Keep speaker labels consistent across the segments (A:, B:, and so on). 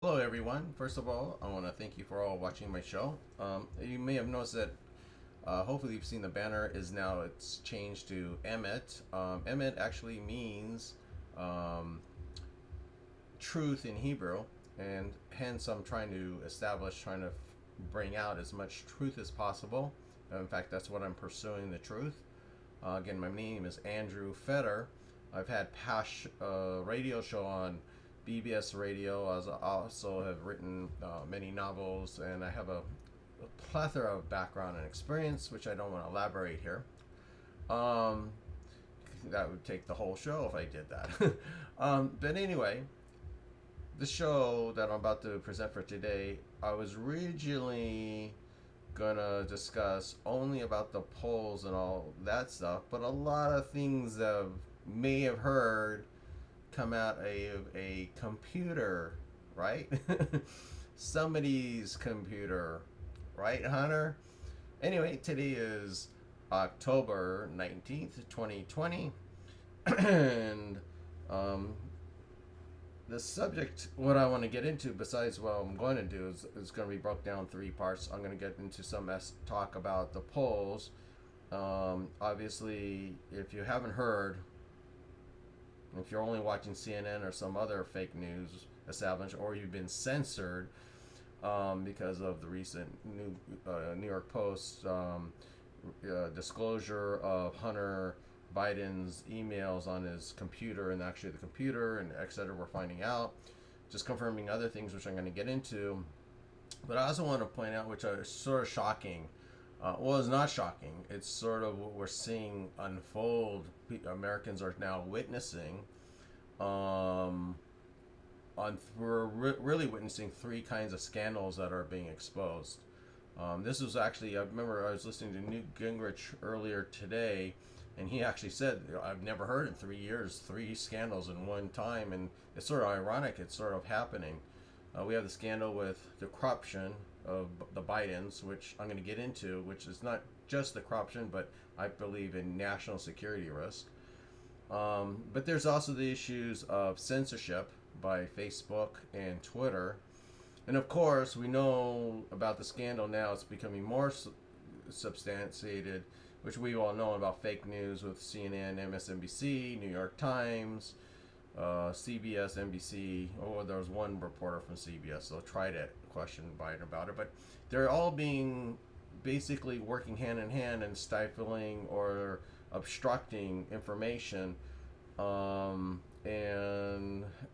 A: Hello, everyone. First of all, I want to thank you for all watching my show. You may have noticed that hopefully you've seen the banner is now it's changed to Emet. Emet actually means um, truth in Hebrew, and hence I'm trying to bring out as much truth as possible. In fact, that's what I'm pursuing, the truth. Again, my name is Andrew Fetter. I've had past radio show on BBS Radio. I also have written many novels, and I have a plethora of background and experience, which I don't want to elaborate here. Um, that would take the whole show if I did that. But anyway, the show that I'm about to present for today, I was originally gonna discuss only about the polls and all that stuff, but a lot of things that may have heard come out of a computer, right? Somebody's computer, right, Hunter? Anyway, today is October 19th, 2020, and um, the subject, what I want to get into, besides what I'm going to do, is going to be broke down three parts. I'm going to get into some talk about the polls. Obviously, if you haven't heard, if you're only watching CNN or some other fake news establishment, or you've been censored because of the recent New York Post disclosure of Hunter Biden's emails on his computer, and actually the computer and etc. We're finding out, just confirming other things which I'm going to get into. But I also want to point out, which are sort of shocking. Well, it's not shocking. It's sort of what we're seeing unfold. Americans are now witnessing. Um, we're really witnessing three kinds of scandals that are being exposed. This was actually, I remember I was listening to Newt Gingrich earlier today, and he actually said, I've never heard in 3 years, three scandals in one time, and it's sort of ironic, it's sort of happening. We have the scandal with the corruption of the Bidens, which I'm going to get into, which is not just the corruption, but I believe in national security risk. But there's also the issues of censorship by Facebook and Twitter. And of course, we know about the scandal now. It's becoming more substantiated, which we all know about fake news with CNN, MSNBC, New York Times, CBS, NBC. Oh, there was one reporter from CBS, so try to question Biden about it. But they're all being basically working hand in hand and stifling or obstructing information, and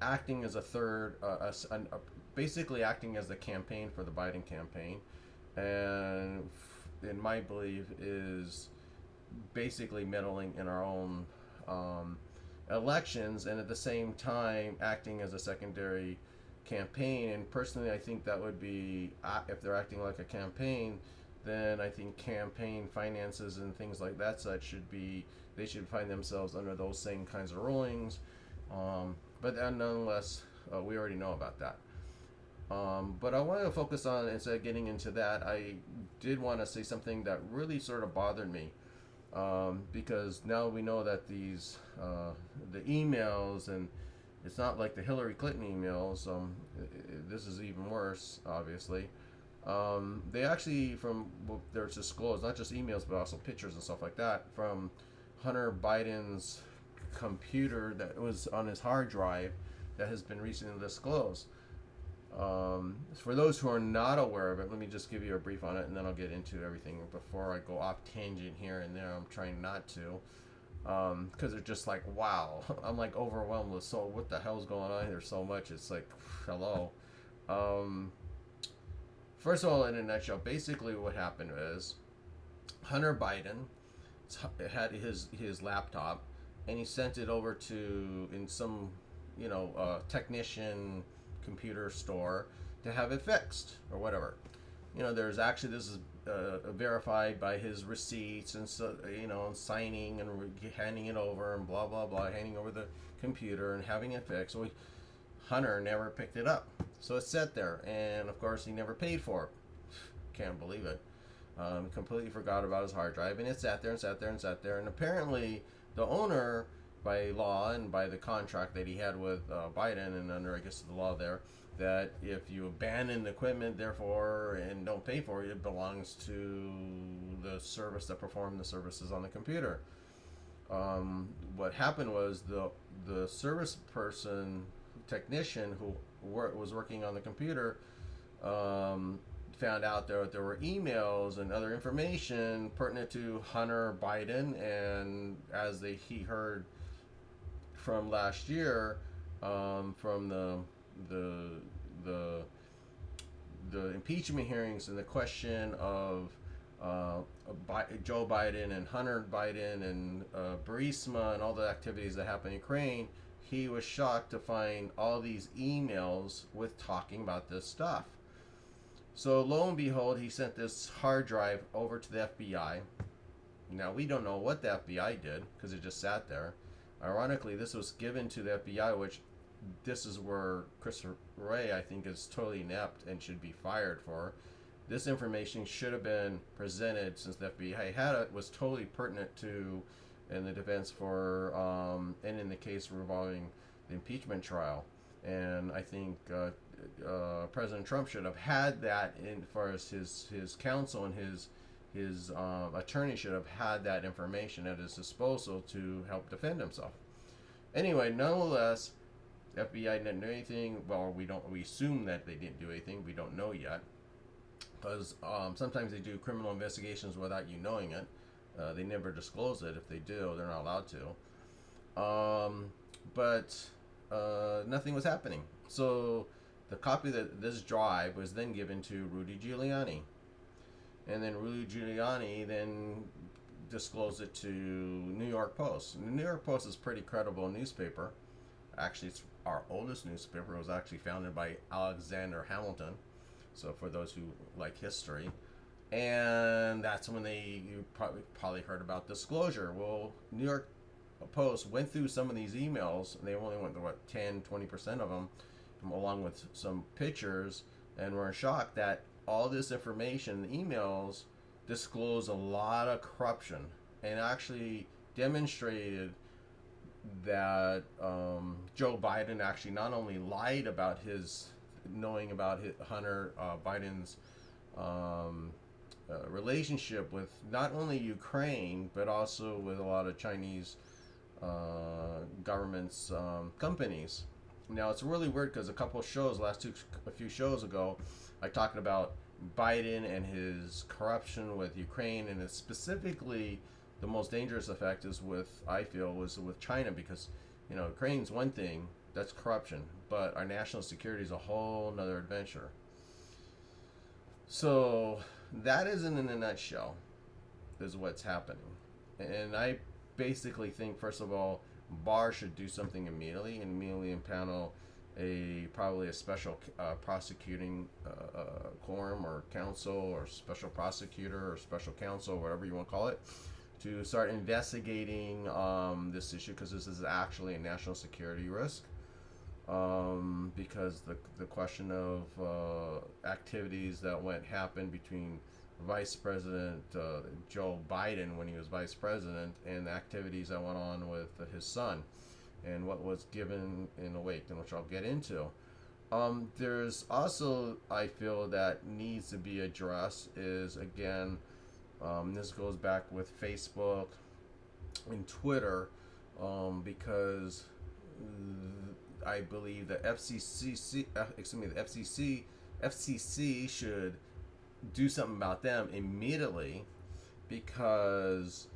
A: acting as a third, basically acting as the campaign for the Biden campaign, and in my belief is basically meddling in our own elections, and at the same time acting as a secondary campaign. And personally, I think that would be, if they're acting like a campaign, then I think campaign finances and things like that such should be, they should find themselves under those same kinds of rulings. But nonetheless, we already know about that. But I want to focus on, instead of getting into that, I did want to say something that really sort of bothered me, because now we know that the emails, and it's not like the Hillary Clinton emails. This is even worse, obviously. They actually, from what there's disclosed, not just emails but also pictures and stuff like that from Hunter Biden's computer that was on his hard drive that has been recently disclosed. For those who are not aware of it, let me just give you a brief on it, and then I'll get into everything. Before I go off tangent here and there, I'm trying not to, because they're just like, wow. I'm like overwhelmed with, so what the hell's going on? There's so much. It's like, hello. Um, First of all, in a nutshell, basically what happened is Hunter Biden had his laptop, and he sent it over to, in some, technician computer store, to have it fixed or whatever. There's actually, this is verified by his receipts, and so, signing and handing it over and blah blah blah, handing over the computer and having it fixed. So Hunter never picked it up, so it sat there, and of course he never paid for it. Can't believe it. Completely forgot about his hard drive, and it sat there and sat there and sat there. And apparently, the owner by law and by the contract that he had with Biden, and under, I guess, the law there, that if you abandon the equipment, therefore, and don't pay for it, it belongs to the service that performed the services on the computer. What happened was the service person, technician who was working on the computer, found out that there were emails and other information pertinent to Hunter Biden, and as he heard from last year, from the the the impeachment hearings and the question of Joe Biden and Hunter Biden and Burisma and all the activities that happened in Ukraine, he was shocked to find all these emails with talking about this stuff. So lo and behold, he sent this hard drive over to the FBI. Now, we don't know what the FBI did because it just sat there. Ironically, this was given to the FBI, which this is where Christopher Wray, I think, is totally inept and should be fired for. This information should have been presented, since the FBI had it, was totally pertinent to in the defense for and in the case revolving the impeachment trial. And I think President Trump should have had that in far as his counsel and his attorney should have had that information at his disposal to help defend himself. Anyway, nonetheless, FBI didn't do anything. Well, we assume that they didn't do anything. We don't know yet, because sometimes they do criminal investigations without you knowing it. They never disclose it. If they do, they're not allowed to. But nothing was happening. So the copy of this drive was then given to Rudy Giuliani. And then Rudy Giuliani then disclosed it to New York Post. The New York Post is a pretty credible newspaper. Actually, it's our oldest newspaper. It was actually founded by Alexander Hamilton. So for those who like history. And that's when you probably heard about disclosure. Well, New York Post went through some of these emails, and they only went through, 10-20% of them, along with some pictures, and were shocked that all this information, emails, disclose a lot of corruption, and actually demonstrated that Joe Biden actually not only lied about his knowing about Hunter Biden's relationship with not only Ukraine, but also with a lot of Chinese government's companies. Now, it's really weird because a few shows ago, I talked about Biden and his corruption with Ukraine, and it's specifically the most dangerous effect was with China, because Ukraine's one thing, that's corruption, but our national security is a whole nother adventure. So that is, in a nutshell, is what's happening. And I basically think, first of all, Barr should do something immediately and immediately impanel probably a special prosecuting quorum or counsel or special prosecutor or special counsel, whatever you want to call it, to start investigating this issue, because this is actually a national security risk. Because the question of activities that happened between Vice President Joe Biden when he was Vice President, and the activities that went on with his son, and what was given in the wake, and which I'll get into. There's also, I feel, that needs to be addressed is, again, this goes back with Facebook and Twitter, because I believe the FCC should do something about them immediately, because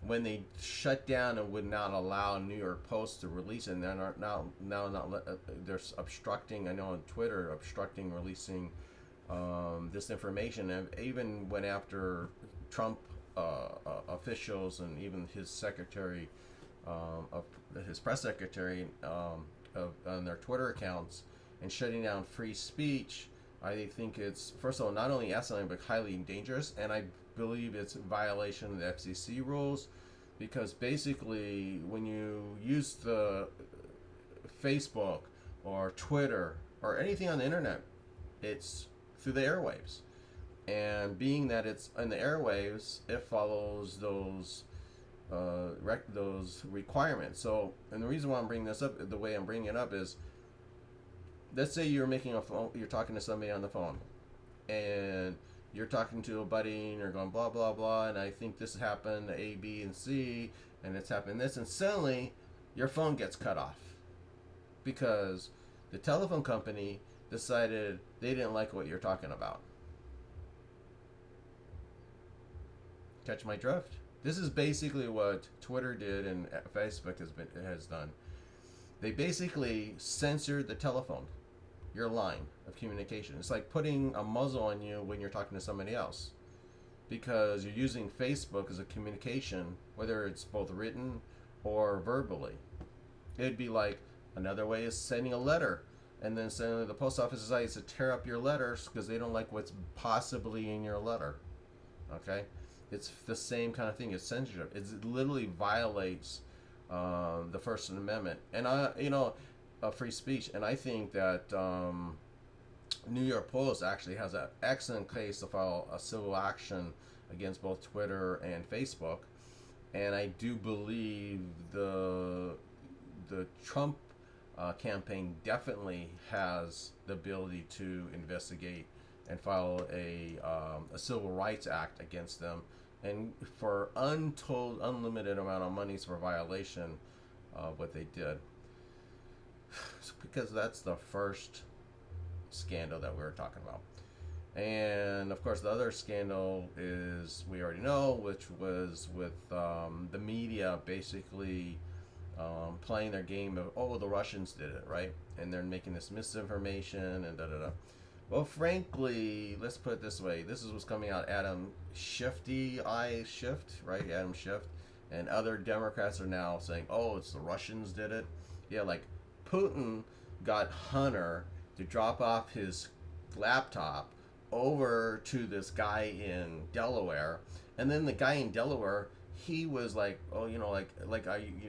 A: when they shut down and would not allow New York Post to release it, and they're obstructing, I know on Twitter, obstructing releasing this information, and even went after Trump officials and even his secretary, his press secretary, on their Twitter accounts, and shutting down free speech. I think it's, first of all, not only asinine, but highly dangerous, and I believe it's a violation of the FCC rules, because basically when you use the Facebook or Twitter or anything on the internet, it's through the airwaves, and being that it's in the airwaves, it follows those those requirements. So, and the reason why I'm bringing this up, the way I'm bringing it up is, let's say you're making a phone, you're talking to somebody on the phone, and you're talking to a buddy, and you're going blah blah blah, and I think this happened A, B, and C, and it's happened this, and suddenly your phone gets cut off because the telephone company decided they didn't like what you're talking about. Catch my drift? This is basically what Twitter did and Facebook has done. They basically censored the telephone, your line of communication. It's like putting a muzzle on you when you're talking to somebody else, because you're using Facebook as a communication, whether it's both written or verbally. It'd be like, another way is sending a letter, and then suddenly the post office decides to tear up your letters because they don't like what's possibly in your letter. Okay? It's the same kind of thing. It's censorship. It literally violates the First Amendment, and free speech. And I think that New York Post actually has an excellent case to file a civil action against both Twitter and Facebook. And I do believe the Trump campaign definitely has the ability to investigate and file a civil rights act against them, and for unlimited amount of monies for violation of what they did. Because that's the first scandal that we were talking about. And of course, the other scandal is, we already know, which was with the media basically playing their game of, oh, the Russians did it, right? And they're making this misinformation and da da da. Well, frankly, let's put it this way. This is what's coming out. Adam Schiff, right? Adam Schiff. And other Democrats are now saying, oh, it's the Russians did it. Yeah, like Putin got Hunter to drop off his laptop over to this guy in Delaware. And then the guy in Delaware, he was like, oh,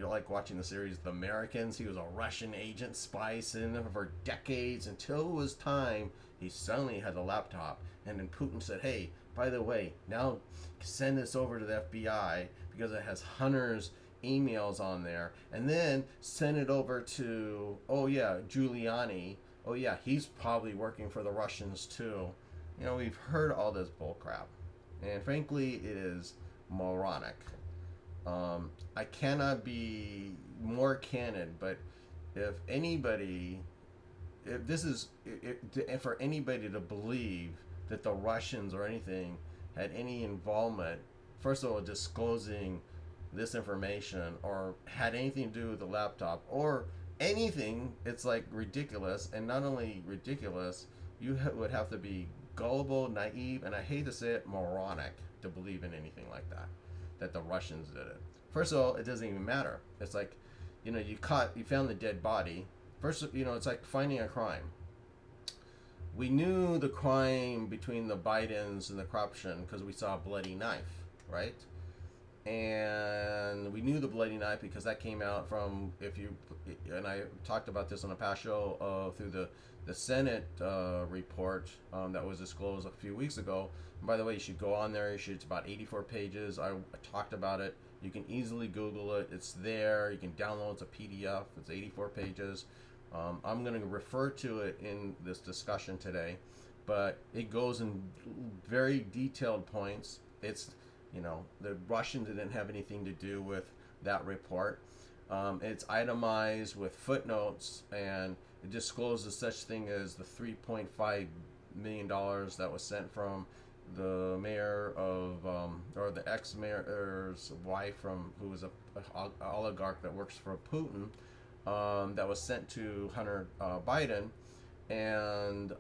A: like watching the series The Americans. He was a Russian agent, spy in there for decades, until it was time he suddenly had a laptop. And then Putin said, hey, by the way, now send this over to the FBI because it has Hunter's emails on there. And then send it over to, oh yeah, Giuliani. Oh yeah, he's probably working for the Russians too. We've heard all this bull crap. And frankly, it is moronic. I cannot be more candid, but if for anybody to believe that the Russians or anything had any involvement, first of all, disclosing this information or had anything to do with the laptop or anything, it's like ridiculous. And not only ridiculous, you would have to be gullible, naive, and I hate to say it, moronic, to believe in anything like that the Russians did it. First of all, it doesn't even matter. It's like, you found the dead body. First, it's like finding a crime. We knew the crime between the Bidens and the corruption because we saw a bloody knife, right? And we knew the bloody knife because that came out from, and I talked about this on a past show, through the Senate report that was disclosed a few weeks ago. And by the way, you should go on there. It's about 84 pages. I talked about it. You can easily Google it. It's there. You can download. It's a PDF. It's 84 pages. I'm going to refer to it in this discussion today, but it goes in very detailed points. It's, the Russians didn't have anything to do with that report. It's itemized with footnotes, and it discloses such thing as the $3.5 million that was sent from the mayor of, or the ex-mayor's wife, who was a oligarch that works for Putin, that was sent to Hunter Biden, and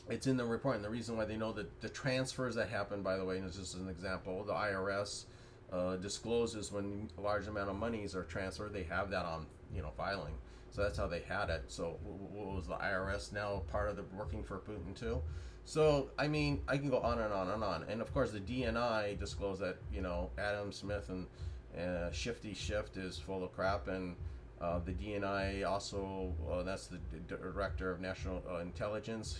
A: it's in the report. And the reason why they know that the transfers that happened, by the way, and it's just an example, the IRS discloses when a large amount of monies are transferred. They have that on filing. So that's how they had it. So was the IRS now part of the working for Putin too? So I mean, I can go on and on and on. And of course, the DNI disclosed that Adam Smith and Shifty Shift is full of crap, and the DNI also, that's the director of national intelligence.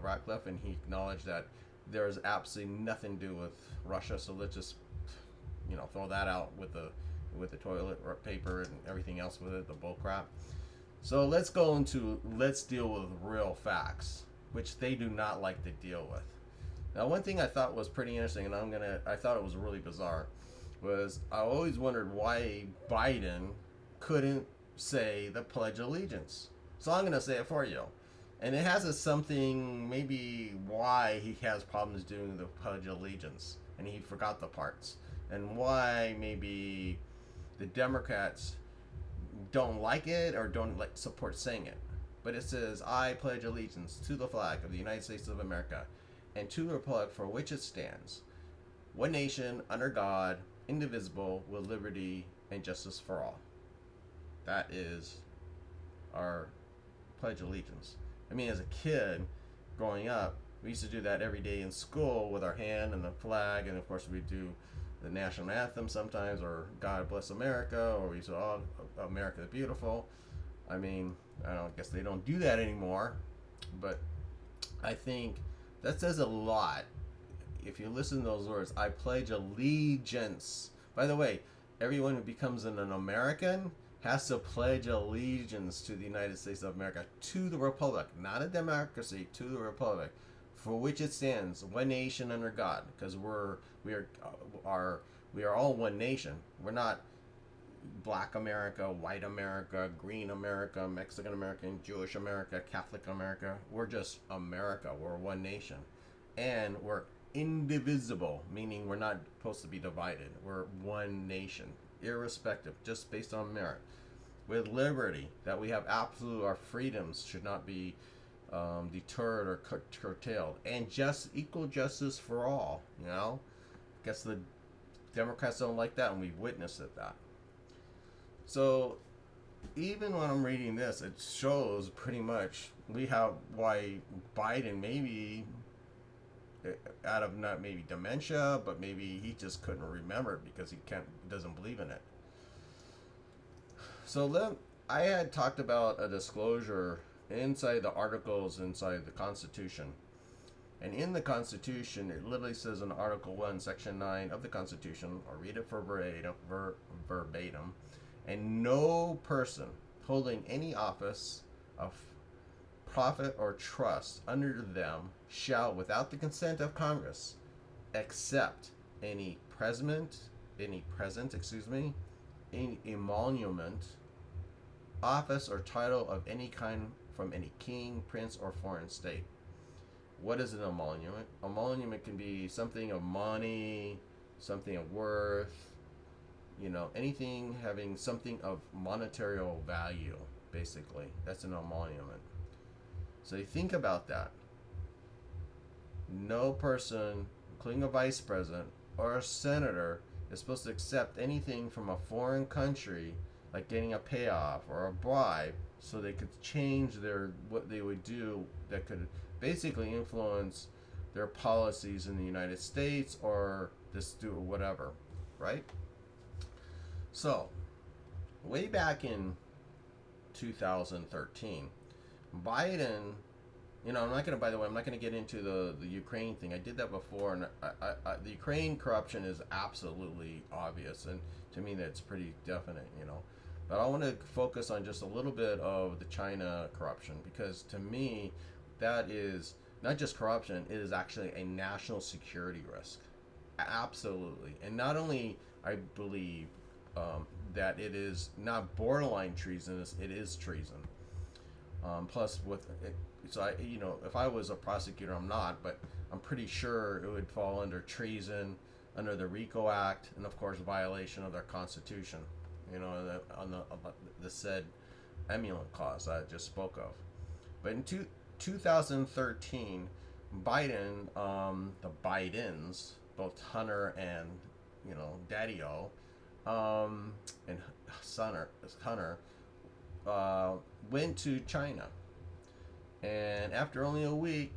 A: Ratcliffe, and he acknowledged that there is absolutely nothing to do with Russia. So let's just throw that out with the toilet paper and everything else with it, the bull crap. So let's deal with real facts, which they do not like to deal with. Now, one thing I thought was pretty interesting, and I thought it was really bizarre, was I always wondered why Biden couldn't say the Pledge of Allegiance. So I'm gonna say it for you. And it has something, maybe why he has problems doing the Pledge of Allegiance, and he forgot the parts, and why maybe the Democrats don't like it or don't like support saying it. But it says, "I pledge allegiance to the flag of the United States of America, and to the republic for which it stands, one nation under God, indivisible, with liberty and justice for all." That is our pledge allegiance. I mean, as a kid growing up, we used to do that every day in school with our hand and the flag, and of course we do the national anthem sometimes, or God Bless America, or we say, "Oh, America the Beautiful." I mean, I guess they don't do that anymore, but I think that says a lot. If you listen to those words, "I pledge allegiance." By the way, everyone who becomes an American has to pledge allegiance to the United States of America, to the republic, not a democracy, to the republic, for which it stands, one nation under God, because we are all one nation. We're not Black America, White America, Green America, Mexican American, Jewish America, Catholic America. We're just America. We're one nation, and we're indivisible, meaning we're not supposed to be divided. We're one nation, irrespective, just based on merit, with liberty, that we have absolute, our freedoms should not be deterred or curtailed, and just equal justice for all. Guess the Democrats don't like that, and we've witnessed that. So even when I'm reading this, it shows pretty much why Biden, maybe out of not maybe dementia, but maybe he just couldn't remember it because he doesn't believe in it. So I had talked about a disclosure inside the articles inside the Constitution. And in the Constitution, it literally says in Article 1, Section 9 of the Constitution, I'll read it verbatim, "And no person holding any office of profit or trust under them shall, without the consent of Congress, accept any emolument, office, or title of any kind from any king, prince, or foreign state." What is an emolument? Emolument can be something of money, something of worth, anything having something of monetary value, basically. That's an emolument. So you think about that. No person, including a vice president or a senator, is supposed to accept anything from a foreign country, like getting a payoff or a bribe, so they could change what they would do that could basically influence their policies in the United States, or just do whatever, right? So, way back in 2013, Biden, I'm not going to get into the Ukraine thing. I did that before, and the Ukraine corruption is absolutely obvious, and to me that's pretty definite, But I want to focus on just a little bit of the China corruption, because to me, that is not just corruption, it is actually a national security risk. Absolutely. And not only, I believe, that it is not borderline treasonous, it is treason. Plus, if I was a prosecutor, I'm not, but I'm pretty sure it would fall under treason, under the RICO Act, and of course, violation of their Constitution. On the said emolument clause I just spoke of. But in 2013, Biden, the Bidens, both Hunter and Daddy-O, and Hunter, went to China, and after only a week,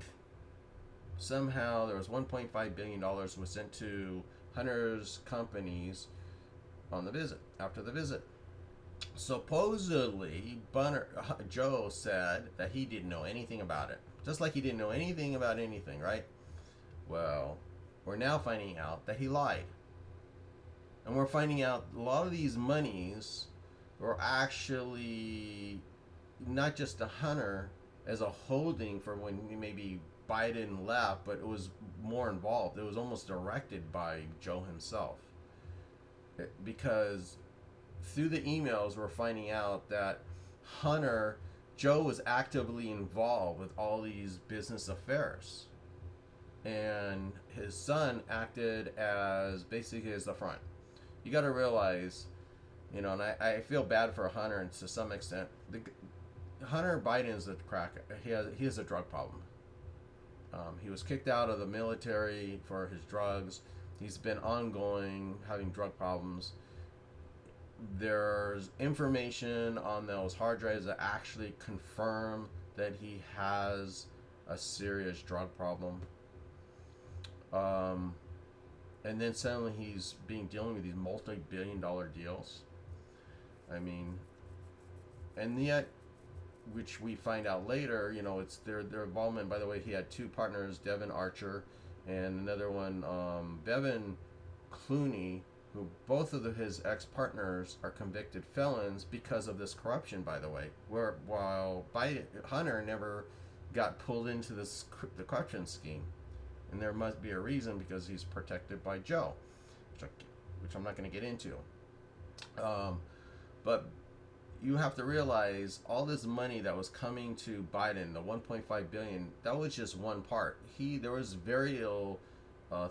A: somehow there was $1.5 billion was sent to Hunter's companies on the visit. After the visit, supposedly Joe said that he didn't know anything about it, just like he didn't know anything about anything, right? Well, we're now finding out that he lied. And we're finding out a lot of these monies were actually not just to Hunter as a holding for when maybe Biden left, but it was more involved. It was almost directed by Joe himself. Because through the emails, we're finding out that Hunter, Joe was actively involved with all these business affairs. And his son acted as basically as the front. You got to realize, and I feel bad for Hunter to some extent. Hunter Biden is a crack. He has a drug problem. He was kicked out of the military for his drugs. He's been ongoing having drug problems. There's information on those hard drives that actually confirm that he has a serious drug problem. And then suddenly he's dealing with these multi-billion-dollar deals. I mean, and yet, which we find out later, it's their involvement. By the way, he had two partners, Devin Archer, and another one, Bevan Clooney, who both of his ex-partners are convicted felons because of this corruption. By the way, while Hunter never got pulled into the corruption scheme. And there must be a reason, because he's protected by Joe, which I'm not going to get into. But you have to realize all this money that was coming to Biden, the 1.5 billion, that was just one part. There was very ill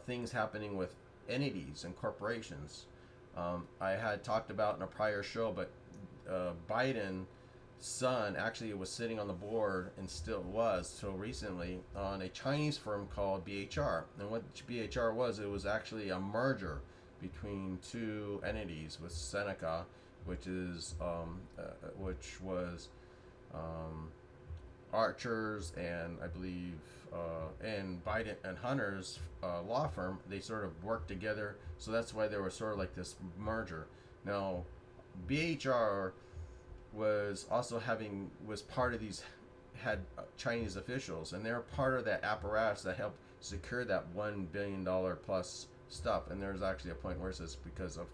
A: things happening with entities and corporations. I had talked about in a prior show, but Biden son actually was sitting on the board, and still was till recently, on a Chinese firm called BHR. And what BHR was, it was actually a merger between two entities with Seneca, which was Archer's and I believe and Biden and Hunter's law firm. They sort of worked together, so that's why there was sort of like this merger. Now, BHR was part of these, had Chinese officials, and they're part of that apparatus that helped secure that $1 billion plus stuff. And there's actually a point where it says because of,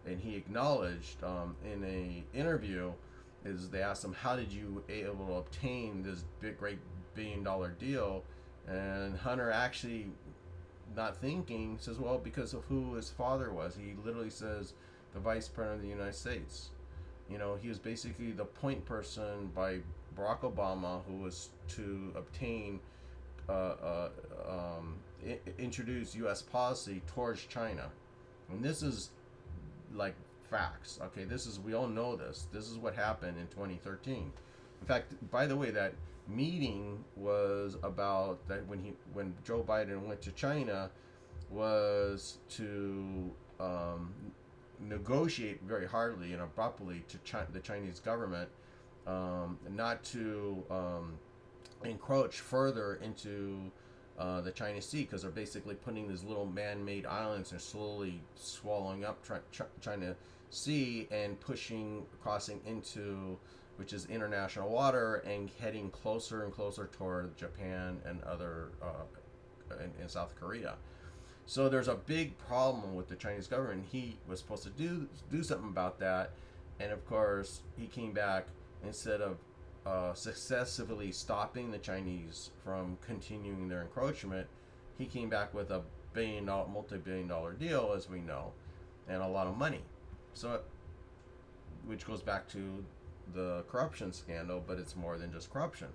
A: and he acknowledged in a interview, is they asked him, how did you able to obtain this great $1 billion deal? And Hunter, actually not thinking, says, well, because of who his father was. He literally says, the vice president of the United States. He was basically the point person by Barack Obama, who was to obtain, introduce U.S. policy towards China. And this is like facts. Okay, we all know this. This is what happened in 2013. In fact, by the way, that meeting was about that when Joe Biden went to China, was to negotiate very hardly and abruptly to the Chinese government, not to encroach further into the China Sea, because they're basically putting these little man-made islands and slowly swallowing up China Sea and crossing into, which is international water, and heading closer and closer toward Japan and other in South Korea. So there's a big problem with the Chinese government. He was supposed to do something about that, and of course he came back, instead of successfully stopping the Chinese from continuing their encroachment, he came back with a multi-billion-dollar deal, as we know, and a lot of money. So, which goes back to the corruption scandal, but it's more than just corruption.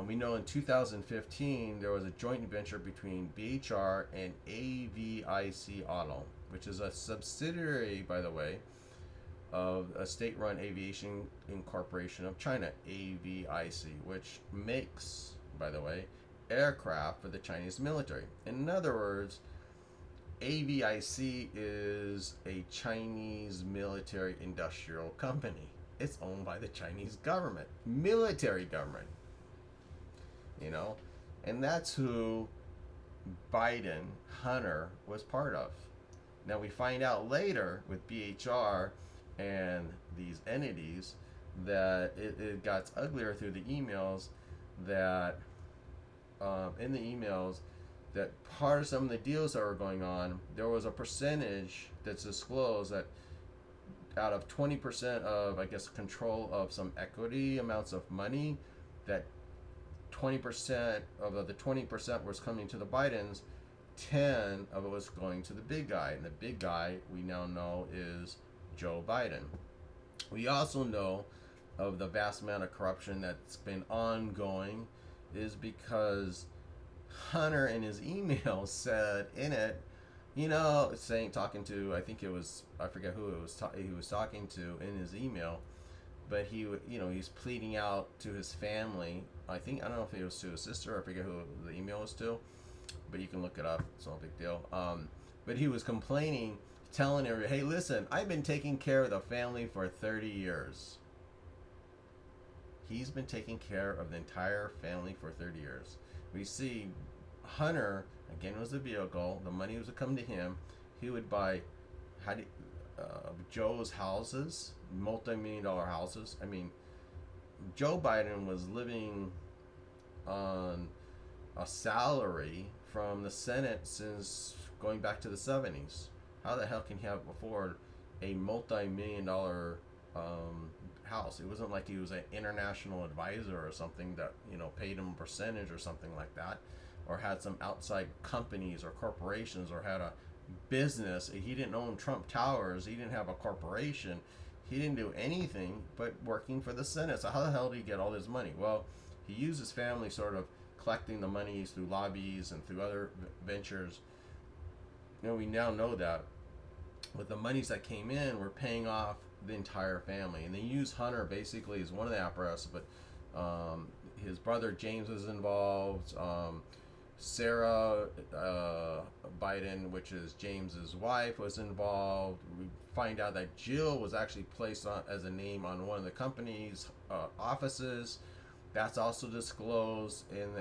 A: We know in 2015 there was a joint venture between BHR and AVIC Auto, which is a subsidiary, by the way, of a state-run aviation incorporation of China, AVIC, which makes, by the way, aircraft for the Chinese military. In other words, AVIC is a Chinese military industrial company. It's owned by the Chinese government, military government. And that's who Biden, Hunter, was part of. Now we find out later with BHR and these entities that it got uglier through the emails, that in the emails that part of some of the deals that were going on, there was a percentage that's disclosed that out of 20% of, I guess, control of some equity amounts of money, that 20% of the 20% was coming to the Bidens, 10 of it was going to the big guy. And the big guy we now know is Joe Biden. We also know of the vast amount of corruption that's been ongoing is because Hunter in his email said in it, talking to, I think it was, I forget who it was, he was talking to in his email, but he's pleading out to his family. I don't know if it was to his sister, I forget who the email was to, but you can look it up. It's no big deal. But he was complaining, telling everybody, hey, listen, I've been taking care of the family for 30 years. He's been taking care of the entire family for 30 years. We see Hunter, again, was the vehicle. The money was to come to him. He would buy Joe's houses, multi-million-dollar houses. I mean, Joe Biden was living on a salary from the Senate since going back to the 70s. How the hell can he afford a multi-million-dollar house? It wasn't like he was an international advisor or something that paid him a percentage or something like that, or had some outside companies or corporations, or had a business. He didn't own Trump Towers. He didn't have a corporation. He didn't do anything but working for the Senate. So how the hell did he get all this money? Well, he used his family sort of collecting the monies through lobbies and through other ventures. We now know that with the monies that came in, we're paying off the entire family. And they use Hunter basically as one of the apparatus, but his brother James was involved. Sarah Biden, which is James's wife, was involved. We find out that Jill was actually placed on as a name on one of the company's offices. That's also disclosed in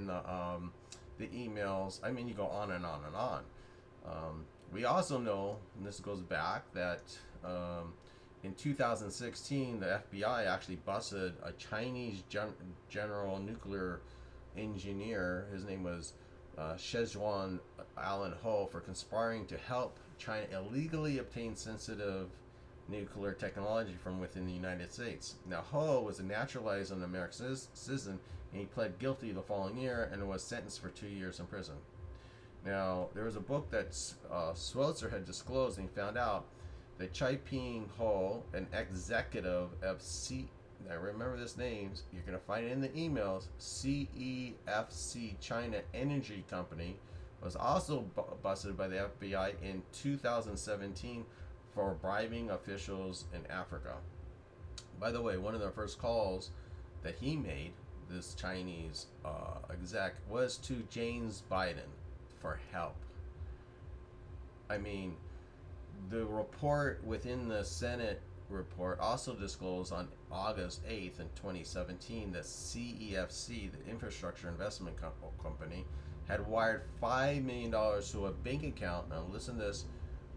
A: the emails. I mean, you go on and on and on. We also know, and this goes back, that in 2016, the FBI actually busted a Chinese general nuclear engineer. His name was Szechuan Alan Ho, for conspiring to help China illegally obtain sensitive nuclear technology from within the United States. Now, Ho was a naturalized and American citizen, and he pled guilty the following year and was sentenced for 2 years in prison. Now, there was a book that Sweltzer had disclosed, and he found out that Chai-Ping Ho, an executive of I remember this name, you're going to find it in the emails, CEFC China Energy Company, was also busted by the FBI in 2017 for bribing officials in Africa. By the way, one of the first calls that he made, this Chinese exec, was to James Biden for help. I mean, the report within the Senate report also disclosed on August 8th in 2017 that CEFC, the Infrastructure Investment Company, had wired $5 million to a bank account, now listen to this,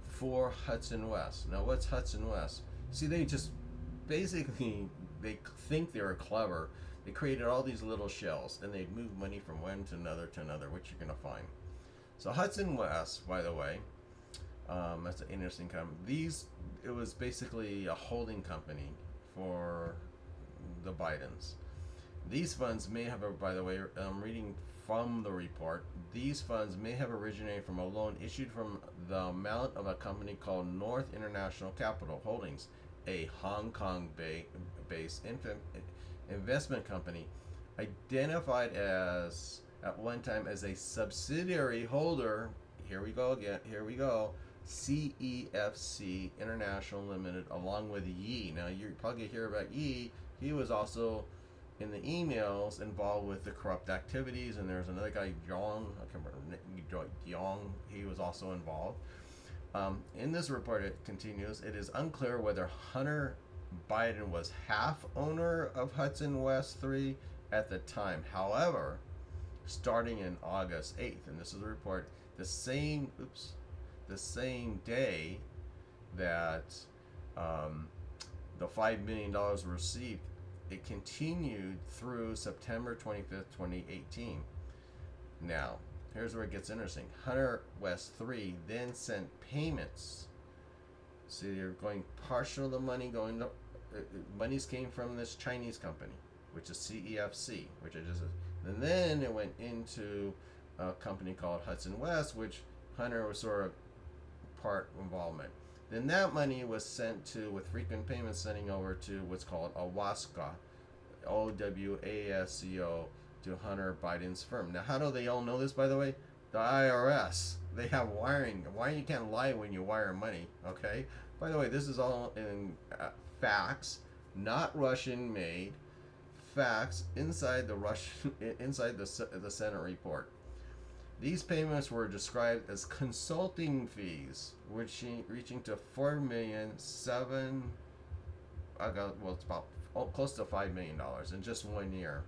A: for Hudson West. Now, what's Hudson West? See, they just basically, they think they were clever. They created all these little shells, and they'd move money from one to another, which you're going to find. So Hudson West, by the way, that's an interesting company. It was basically a holding company for the Bidens. These funds may have, by the way, I'm reading from the report, these funds may have originated from a loan issued from the amount of a company called North International Capital Holdings, a Hong Kong-based investment company, identified as, at one time, as a subsidiary holder, here we go, CEFC International Limited, along with Yi. Now, you're probably going to hear about Yi. He was also, in the emails, involved with the corrupt activities, and there's another guy, Yong, I can't remember, Yong, he was also involved. In this report, it continues, it is unclear whether Hunter Biden was half owner of Hudson West 3 at the time. However, starting in August 8th, and this is the report, the same day that the $5 million were received, it continued through September 25th, 2018. Now, here's where it gets interesting. Hunter West 3 then sent payments. So you're going partial the money going to monies came from this Chinese company, which is CEFC, which I just, and then it went into a company called Hudson West, which Hunter was sort of part involvement. Then that money was sent to, with frequent payments sending over to what's called Owasco, OWASCO, to Hunter Biden's firm. Now, how do they all know this, by the way? The IRS. They have wiring. Why you can't lie when you wire money, okay? By the way, this is all in fax, not Russian-made facts inside the inside the Senate report. These payments were described as consulting fees, which reaching to $4,000,007. Well, it's about close to $5 million in just 1 year.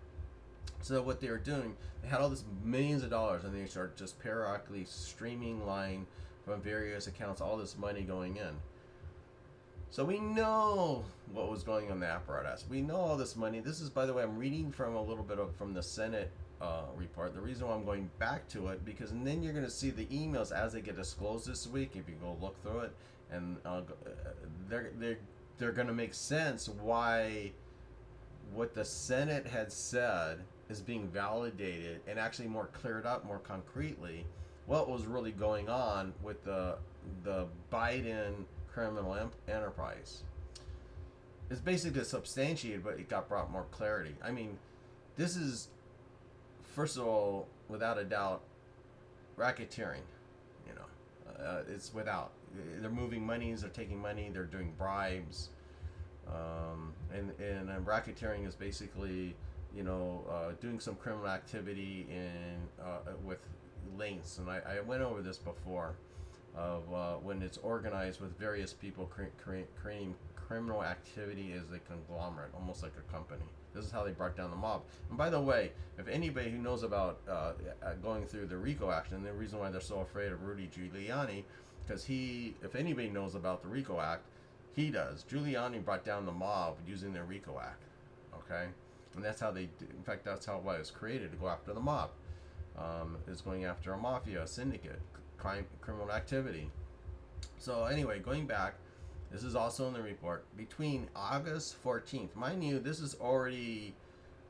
A: So what they were doing, they had all this millions of dollars, and they started just periodically streaming line from various accounts, all this money going in. So we know what was going on in the apparatus. We know all this money. This is, by the way, I'm reading from a little bit from the Senate report. The reason why I'm going back to it, because and then you're going to see the emails as they get disclosed this week. If you go look through it, and they're going to make sense why what the Senate had said is being validated and actually more cleared up more concretely what was really going on with the Biden criminal enterprise. It's basically substantiated, but it got brought more clarity. I mean, this is, first of all, without a doubt, racketeering. You know, it's without. They're moving monies, they're taking money, they're doing bribes, and racketeering is basically, you know, doing some criminal activity with links. And I went over this before. Of when it's organized with various people creating criminal activity as a conglomerate, almost like a company. This is how they brought down the mob. And by the way, if anybody who knows about going through the RICO Act, and the reason why they're so afraid of Rudy Giuliani, because if anybody knows about the RICO Act, he does. Giuliani brought down the mob using the RICO Act, okay? And that's how in fact, that's how it was created, to go after the mob. Is going after a mafia, a syndicate, criminal activity. So anyway, going back, this is also in the report. Between August 14th, mind you, this is already,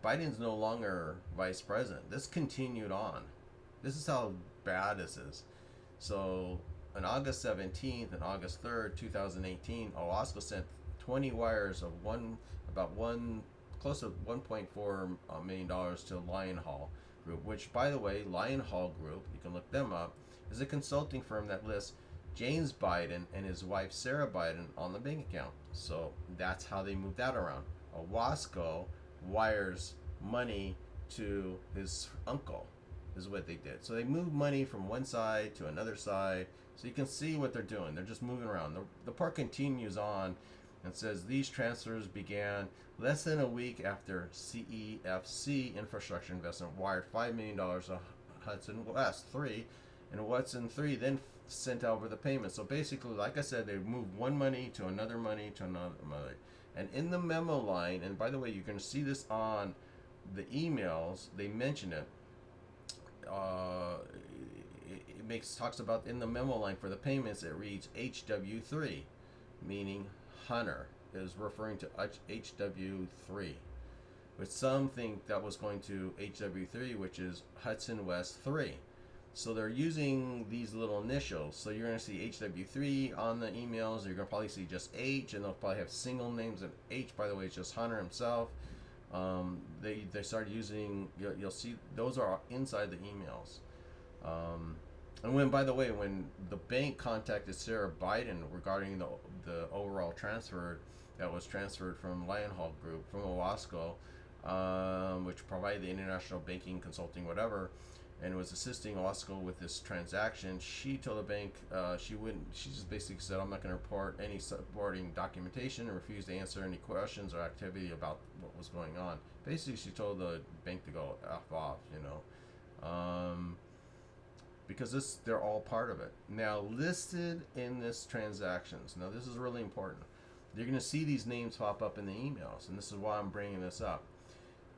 A: Biden's no longer vice president. This continued on. This is how bad this is. So on August 17th and August 3rd, 2018, Owasco sent 20 wires of close to $1.4 million to Lion Hall Group, which, by the way, Lion Hall Group, you can look them up, is a consulting firm that lists James Biden and his wife Sarah Biden on the bank account. So that's how they moved that around. Owasco wires money to his uncle, is what they did. So they moved money from one side to another side. So you can see what they're doing. They're just moving around. The part continues on and says these transfers began less than a week after CEFC Infrastructure Investment wired $5 million to Hudson West 3, and Hudson 3 then sent over the payment. So basically, like I said, they moved one money to another money to another money. And in the memo line, and by the way, you're going to see this on the emails, they mention it. Talks about in the memo line for the payments, it reads HW3, meaning Hunter is referring to HW3, but some think that was going to HW3, which is Hudson West 3. So they're using these little initials. So you're going to see HW3 on the emails. You're going to probably see just H, and they'll probably have single names. And H, by the way, is just Hunter himself. They started using. You'll see those are inside the emails. And when, by the way, when the bank contacted Sarah Biden regarding the overall transfer that was transferred from Lion Hall Group from Owasco, which provided the international banking, consulting, whatever, and was assisting Owasco with this transaction, she told the bank she just basically said, I'm not going to report any supporting documentation, and refused to answer any questions or activity about what was going on. Basically, she told the bank to go F off, you know. Because they're all part of it. Now, listed in this transactions, now this is really important. You're going to see these names pop up in the emails, and this is why I'm bringing this up.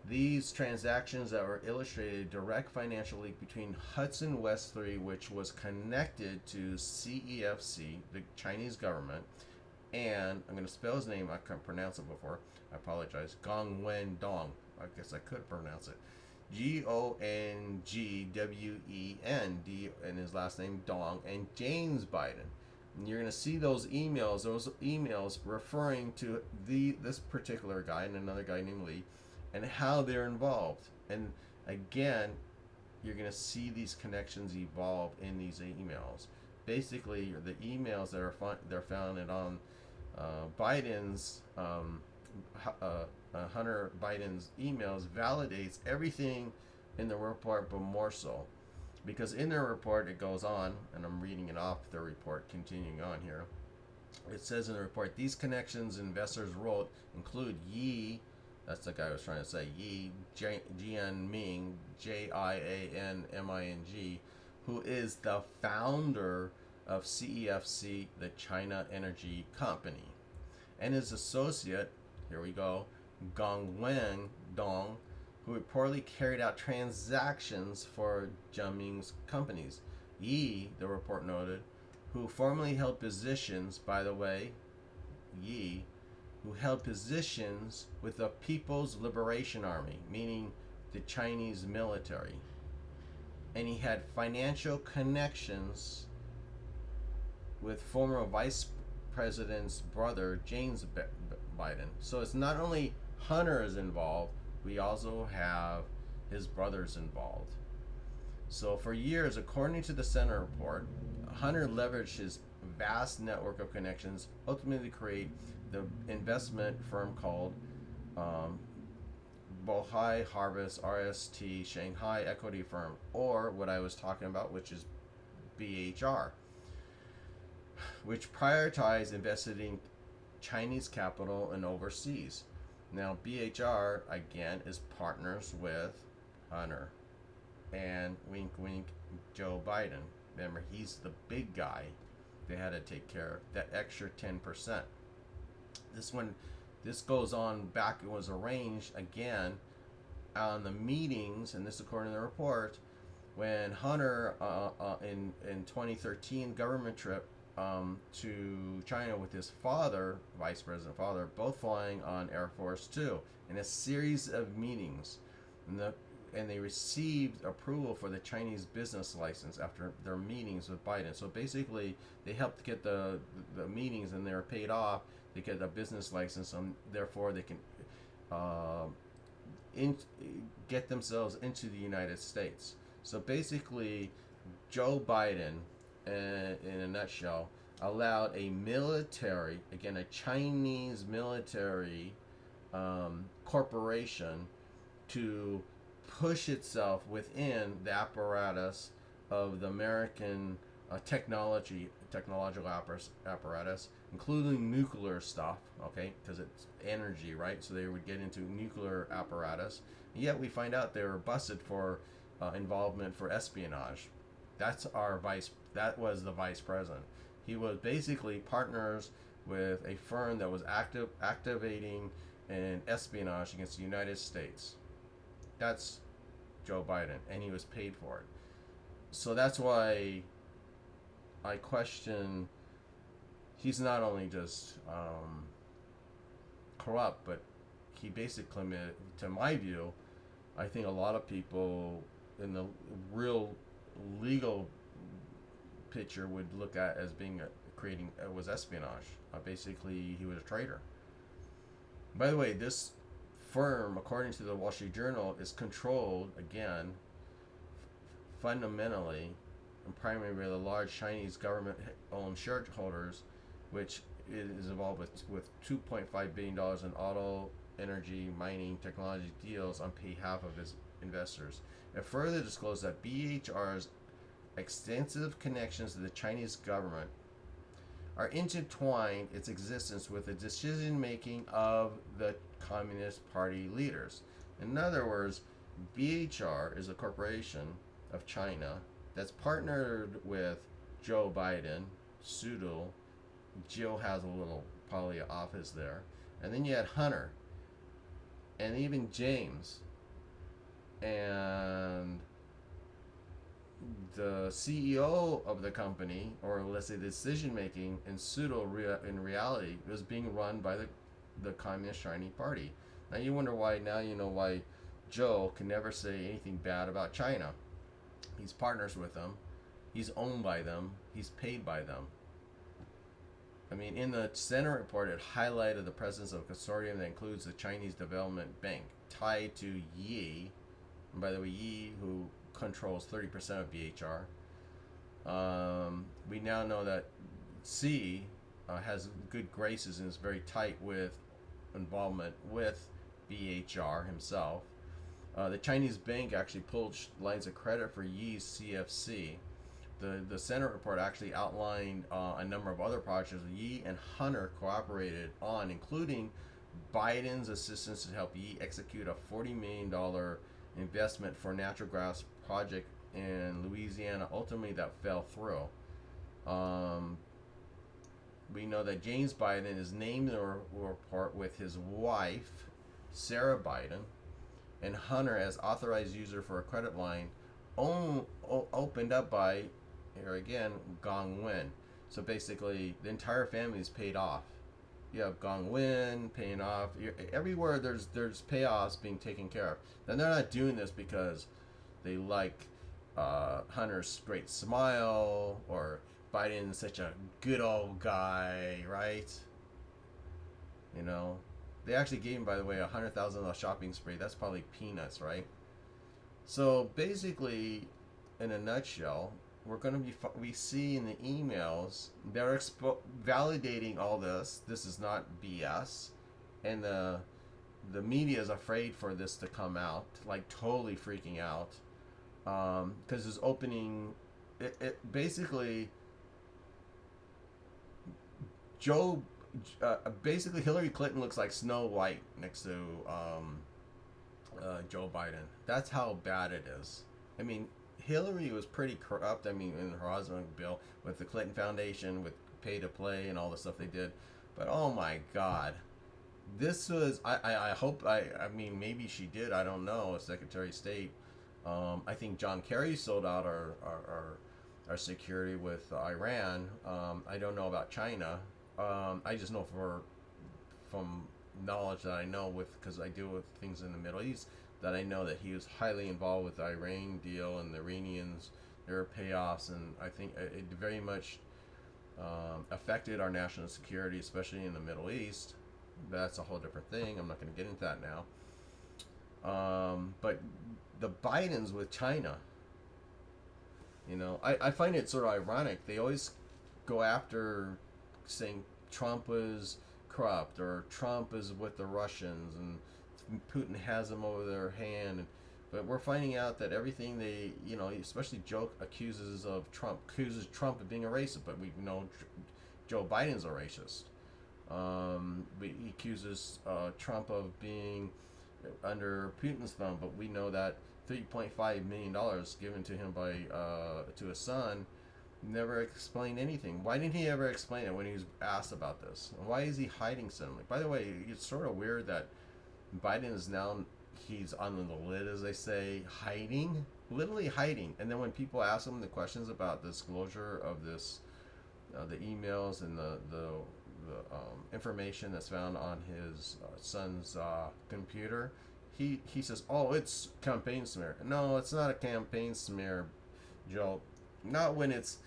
A: These transactions that were illustrated direct financial link between Hudson West 3, which was connected to CEFC, the Chinese government, and I'm going to spell his name. I couldn't pronounce it before. I apologize. Gong Wen Dong. I guess I could pronounce it. Gongwen, and his last name Dong, and James Biden. And you're going to see those emails referring to this particular guy and another guy named Lee, and how they're involved. And again, you're going to see these connections evolve in these emails. Basically, the emails that are they're founded on Biden's Hunter Biden's emails validates everything in the report, but more so, because in their report it goes on, and I'm reading it off the report, continuing on here. It says in the report, these connections investors wrote include Yi, that's the guy I was trying to say, Yi Jianming, Jianming, who is the founder of CEFC, the China Energy Company, and his associate, here we go, Gongwen Dong, who reportedly carried out transactions for Jianming's companies. Yi, the report noted, who formerly held positions, by the way, Yi, who held positions with the People's Liberation Army, meaning the Chinese military. And he had financial connections with former Vice President's brother, James Biden. So it's not only Hunter is involved, we also have his brothers involved. So for years, according to the Senate report, Hunter leveraged his vast network of connections, ultimately to create the investment firm called Bohai Harvest RST Shanghai Equity Firm, or what I was talking about, which is BHR, which prioritized investing Chinese capital and overseas. Now, BHR, again, is partners with Hunter and wink, wink, Joe Biden. Remember, he's the big guy. They had to take care of that extra 10%. This goes on back. It was arranged again on the meetings, and this according to the report, when Hunter in 2013 government trip to China with his father, Vice President father, both flying on Air Force Two, in a series of meetings, and they received approval for the Chinese business license after their meetings with Biden. So basically, they helped get the meetings, and they were paid off to get a business license, and therefore they can get themselves into the United States. So basically, Joe Biden, in a nutshell, allowed a military, again, a Chinese military corporation to push itself within the apparatus of the American technological apparatus, including nuclear stuff, okay, because it's energy, right? So they would get into nuclear apparatus. And yet we find out they were busted for involvement for espionage. That was the vice president. He was basically partners with a firm that was activating an espionage against the United States. That's Joe Biden, and he was paid for it. So that's why I question, he's not only just corrupt, but he basically, to my view, I think a lot of people in the real legal picture would look at as being was espionage. Basically, he was a traitor. By the way, this firm, according to the Wall Street Journal, is controlled, again, fundamentally and primarily by the large Chinese government-owned shareholders, which is involved with $2.5 billion in auto, energy, mining, technology deals on behalf of its investors. It further disclosed that BHR's extensive connections to the Chinese government are intertwined its existence with the decision-making of the Communist Party leaders. In other words, BHR is a corporation of China that's partnered with Joe Biden, pseudo. Jill has a little poly office there. And then you had Hunter, and even James. and the CEO of the company, or let's say the decision making in reality, was being run by the Communist Chinese Party. Now you wonder why. Now you know why Joe can never say anything bad about China. He's partners with them. He's owned by them. He's paid by them. I mean, in the Senate report, it highlighted the presence of a consortium that includes the Chinese Development Bank tied to Yi. And by the way, Yi, who controls 30% of BHR. We now know that Xi has good graces and is very tight with involvement with BHR himself. The Chinese bank actually pulled lines of credit for Yi's CFC. The Senate report actually outlined a number of other projects Yi and Hunter cooperated on, including Biden's assistance to help Yi execute a $40 million investment for natural gas project in Louisiana, ultimately that fell through. We know that James Biden is named in the report with his wife, Sarah Biden, and Hunter as authorized user for a credit line opened up by, here again, Gong Wen. So basically, the entire family is paid off. You have Gong Wen paying off. Everywhere there's payoffs being taken care of. And they're not doing this because they like Hunter's great smile or Biden's such a good old guy, right? You know, they actually gave him, by the way, $100,000 shopping spree. That's probably peanuts, right? So basically, in a nutshell, we're going to we see in the emails they're validating all this. This is not BS, and the media is afraid for this to come out, like totally freaking out, because it's opening. It basically basically Hillary Clinton looks like Snow White next to Joe Biden. That's how bad it is. I mean, Hillary was pretty corrupt. I mean, in her husband Bill with the Clinton Foundation, with pay to play and all the stuff they did. But oh my God, this was. I hope. I mean, maybe she did. I don't know. Secretary of State. I think John Kerry sold out our security with Iran. I don't know about China. I just know from knowledge that I know because I deal with things in the Middle East, that I know that he was highly involved with the Iran deal and the Iranians, their payoffs, and I think it very much affected our national security, especially in the Middle East. That's a whole different thing. I'm not going to get into that now. But the Bidens with China, I find it sort of ironic. They always go after saying Trump was corrupt or Trump is with the Russians and Putin has them over their hand. But we're finding out that everything they, especially Joe accuses Trump of being a racist, but we know Joe Biden's a racist. He accuses Trump of being under Putin's thumb, but we know that $3.5 million given to him by to his son never explained anything. Why didn't he ever explain it when he was asked about this? Why is he hiding suddenly? By the way, it's sort of weird that Biden is now, he's on the lid, as they say, literally hiding. And then when people ask him the questions about disclosure of this, the emails and the information that's found on his son's computer, he says, "Oh, it's campaign smear." No, it's not a campaign smear, Joe. Not when it's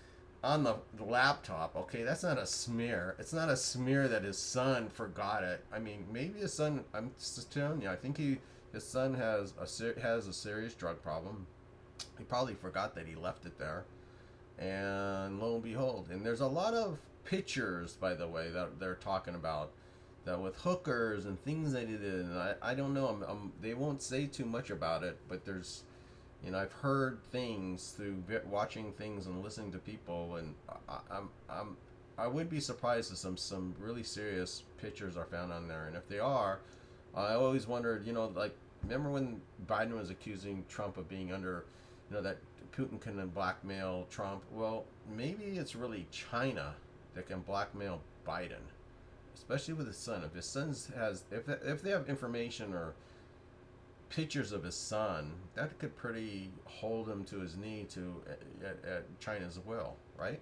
A: on the laptop. Okay, that's not a smear. It's not a smear that his son forgot it. I mean, maybe his son. I'm just telling you. I think his son has a serious drug problem. He probably forgot that he left it there, and lo and behold, and there's a lot of pictures, by the way, that they're talking about, that with hookers and things they did, and I don't know. They won't say too much about it, but there's, I've heard things through watching things and listening to people, and I would be surprised if some really serious pictures are found on there. And if they are, I always wondered, like, remember when Biden was accusing Trump of being under, that Putin can blackmail Trump? Well, maybe it's really China that can blackmail Biden, especially with his son. If his son if they have information or pictures of his son, that could pretty hold him to his knee to at China's will, right?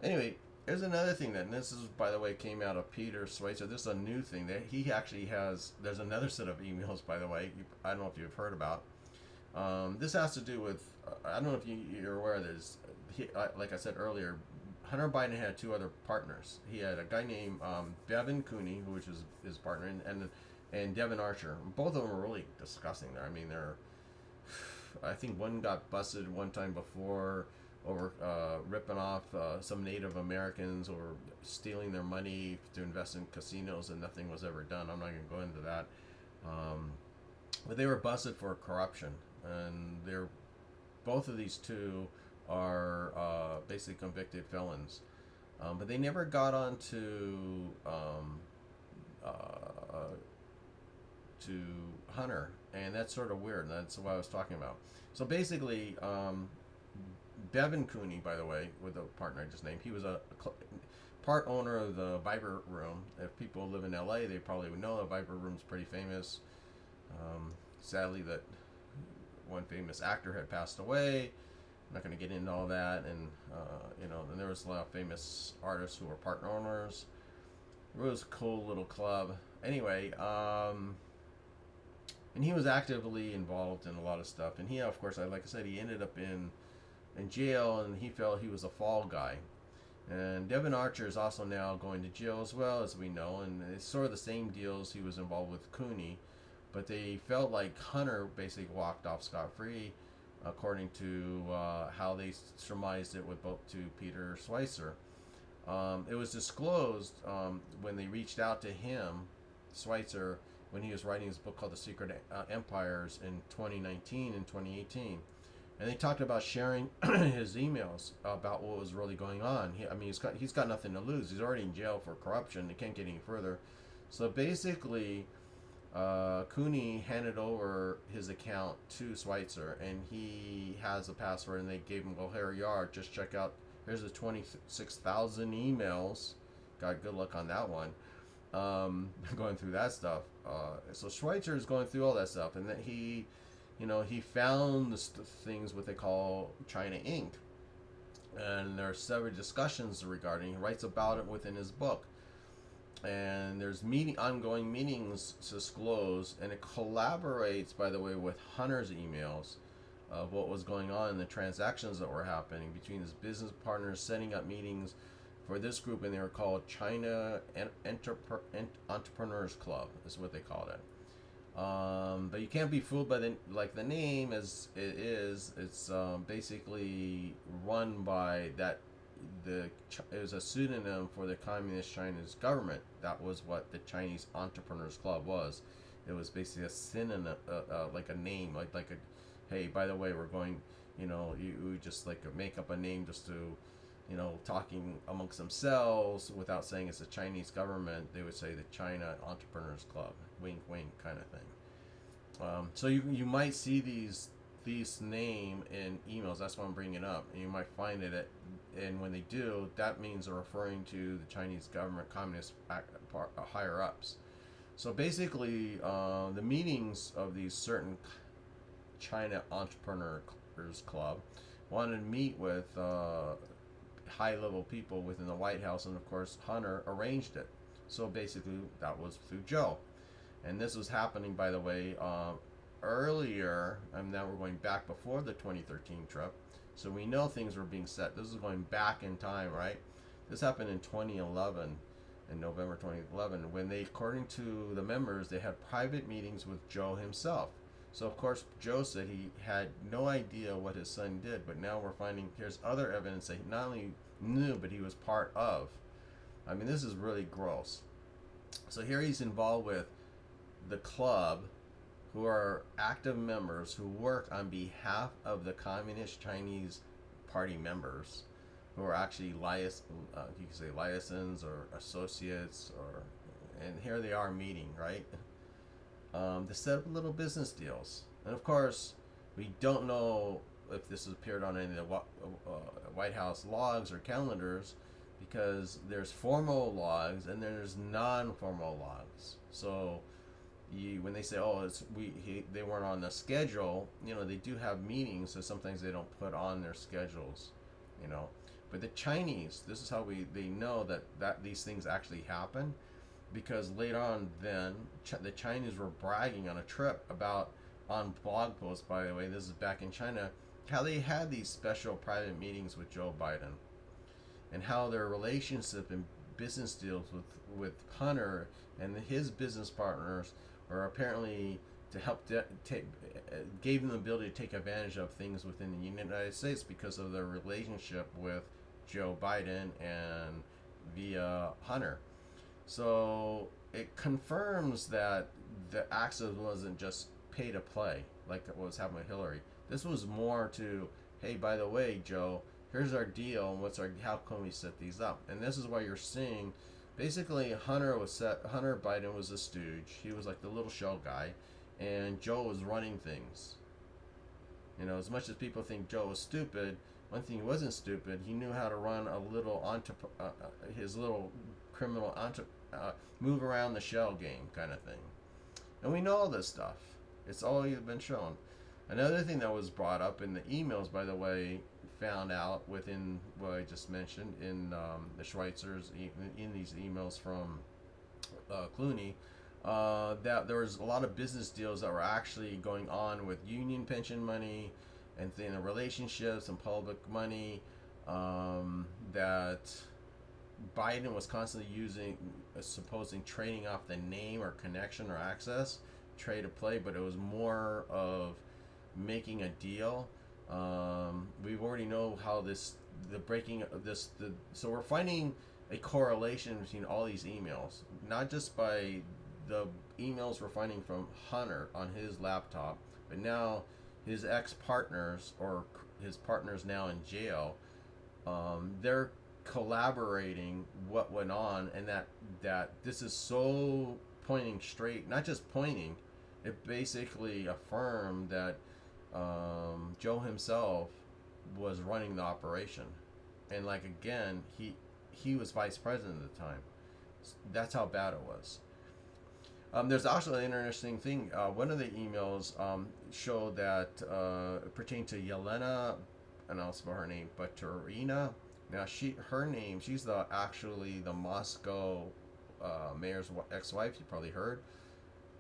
A: Anyway, there's another thing that, and this is, by the way, came out of Peter Schweizer. This is a new thing that he actually has. There's another set of emails, by the way. I don't know if you've heard about. This has to do with. I don't know if you're aware of this. Like I said earlier, Hunter Biden had two other partners. He had a guy named Bevan Cooney, which was his partner, and Devin Archer. Both of them were really disgusting. There, I mean, they're. I think one got busted one time before over ripping off some Native Americans or stealing their money to invest in casinos, and nothing was ever done. I'm not going to go into that. But they were busted for corruption, and they're both of these two are basically convicted felons. But they never got on to Hunter, and that's sort of weird. That's what I was talking about. So basically, Bevan Cooney, by the way, with the partner I just named, he was a part owner of the Viper Room. If people live in LA, they probably would know the Viper Room's pretty famous. Sadly, that one famous actor had passed away. I'm not going to get into all that, and and there was a lot of famous artists who were partner owners. It was a cool little club. Anyway, and he was actively involved in a lot of stuff. And he, of course, like I said, he ended up in jail, and he felt he was a fall guy. And Devin Archer is also now going to jail as well, as we know, and it's sort of the same deals he was involved with Cooney, but they felt like Hunter basically walked off scot-free, according to how they surmised it with both to Peter Schweizer. It was disclosed when they reached out to him, Schweizer, when he was writing his book called The Secret Empires in 2019 and 2018. And they talked about sharing his emails about what was really going on. He's got nothing to lose. He's already in jail for corruption. He can't get any further. So basically, Cooney handed over his account to Schweizer, and he has a password, and they gave him, well, here you are. Just check out. Here's the 26,000 emails. God, good luck on that one. Going through that stuff. So Schweizer is going through all that stuff, and that he found the things what they call China Inc. And there are several discussions regarding. He writes about it within his book. And there's ongoing meetings disclosed, and it collaborates, by the way, with Hunter's emails of what was going on in the transactions that were happening between his business partners, setting up meetings for this group, and they were called China Entrepreneurs Club, is what they called it. But you can't be fooled by the name as it is. It's basically run by that. It was a pseudonym for the Communist Chinese government. That was what the Chinese Entrepreneurs Club was. It was basically a synonym, like a name, like a, hey, by the way, we're going, you just like make up a name just to, talking amongst themselves without saying it's the Chinese government. They would say the China Entrepreneurs Club, wink, wink, kind of thing. So you might see these name in emails. That's why I'm bringing it up, and you might find it and when they do, that means they're referring to the Chinese government, communist higher ups. So basically, the meetings of these certain China Entrepreneurs Club wanted to meet with high level people within the White House, and of course Hunter arranged it. So basically, that was through Joe, and this was happening, by the way, earlier, and now we're going back before the 2013 trip, so we know things were being set. This is going back in time, right? This happened in 2011, in November 2011, when they, according to the members, they had private meetings with Joe himself. So of course Joe said he had no idea what his son did, but now we're finding here's other evidence that he not only knew, but he was part of. I mean, this is really gross. So here he's involved with the club, who are active members who work on behalf of the Communist Chinese Party members, who are actually you could say liaisons or associates, and here they are meeting, right? To set up little business deals. And of course, we don't know if this has appeared on any of the White House logs or calendars, because there's formal logs and there's non-formal logs. So when they say, oh, they weren't on the schedule, they do have meetings, so sometimes they don't put on their schedules, you know. But the Chinese, this is how they know that these things actually happen, because later on, then the Chinese were bragging on a trip about, on blog posts, by the way, this is back in China, how they had these special private meetings with Joe Biden, and how their relationship and business deals with Hunter and his business partners are apparently to help gave them the ability to take advantage of things within the United States because of their relationship with Joe Biden and via Hunter. So it confirms that the access wasn't just pay to play like what was happening with Hillary. This was more to, hey, by the way, Joe, here's our deal, and how can we set these up? And this is why you're seeing, basically, Hunter Biden was a stooge. He was like the little shell guy, and Joe was running things. As much as people think Joe was stupid, one thing he wasn't stupid. He knew how to run a little his little criminal move around the shell game kind of thing. And we know all this stuff. It's all been shown. Another thing that was brought up in the emails, by the way, found out within what I just mentioned in the Schweitzers, in these emails from Clooney, that there was a lot of business deals that were actually going on with union pension money and relationships and public money, that Biden was constantly using, supposing trading off the name or connection or access, trade to play, but it was more of making a deal. We already know how so we're finding a correlation between all these emails, not just by the emails we're finding from Hunter on his laptop, but now his ex-partners or his partners now in jail, they're collaborating what went on, and that this is so pointing straight, not just pointing, it basically affirmed that Joe himself was running the operation, and like again, he was vice president at the time. That's how bad it was. There's also an interesting thing. One of the emails showed that pertained to Yelena, and I'll spell her name, but Turina. Now she's actually the Moscow mayor's ex-wife. You probably heard.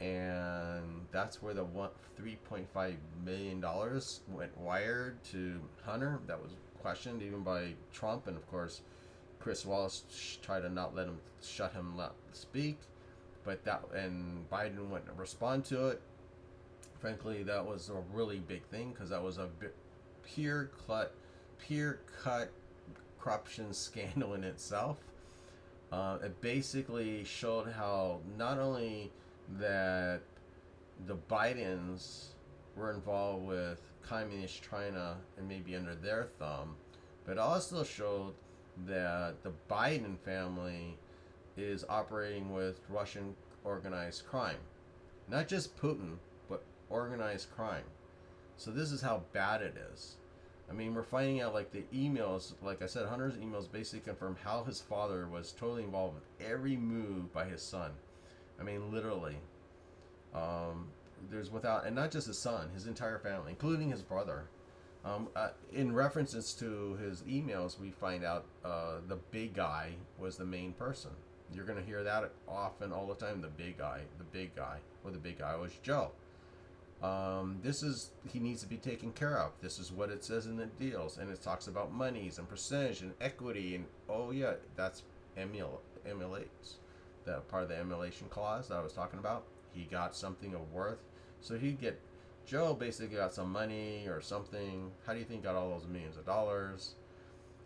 A: And that's where the $3.5 million went wired to Hunter. That was questioned even by Trump, and of course Chris Wallace tried to not let him speak, and Biden wouldn't respond to it. Frankly, that was a really big thing, because that was a pure cut corruption scandal in itself. It basically showed how not only that the Bidens were involved with communist China and maybe under their thumb, but also showed that the Biden family is operating with Russian organized crime. Not just Putin, but organized crime. So this is how bad it is. I mean, we're finding out, like, the emails, like I said, Hunter's emails basically confirm how his father was totally involved with every move by his son. I mean, literally. And not just his son, his entire family, including his brother. In references to his emails, we find out the big guy was the main person. You're going to hear that often, all the time, the big guy. Well, the big guy was Joe. He needs to be taken care of. This is what it says in the deals, and it talks about monies and percentage and equity, and that's emulates. That part of the emulation clause that I was talking about. He got something of worth, so Joe basically got some money or something. How do you think he got all those millions of dollars?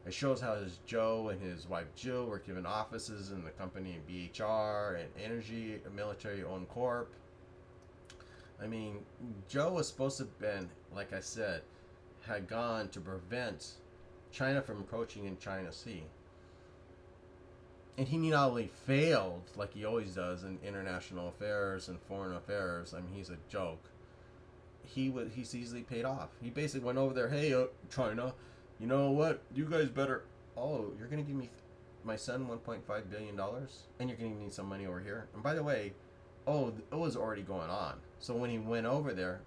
A: It shows how Joe and his wife Jill were given offices in the company BHR and Energy, a military-owned corp. I mean, Joe was supposed to have been, like I said, had gone to prevent China from encroaching in China Sea. And he not only failed, like he always does in international affairs and foreign affairs, I mean, he's a joke. He's easily paid off. He basically went over there, hey, China, you know what? You guys better, you're going to give me my son $1.5 billion, and you're going to need some money over here. And by the way, Oh, it was already going on. So when he went over there,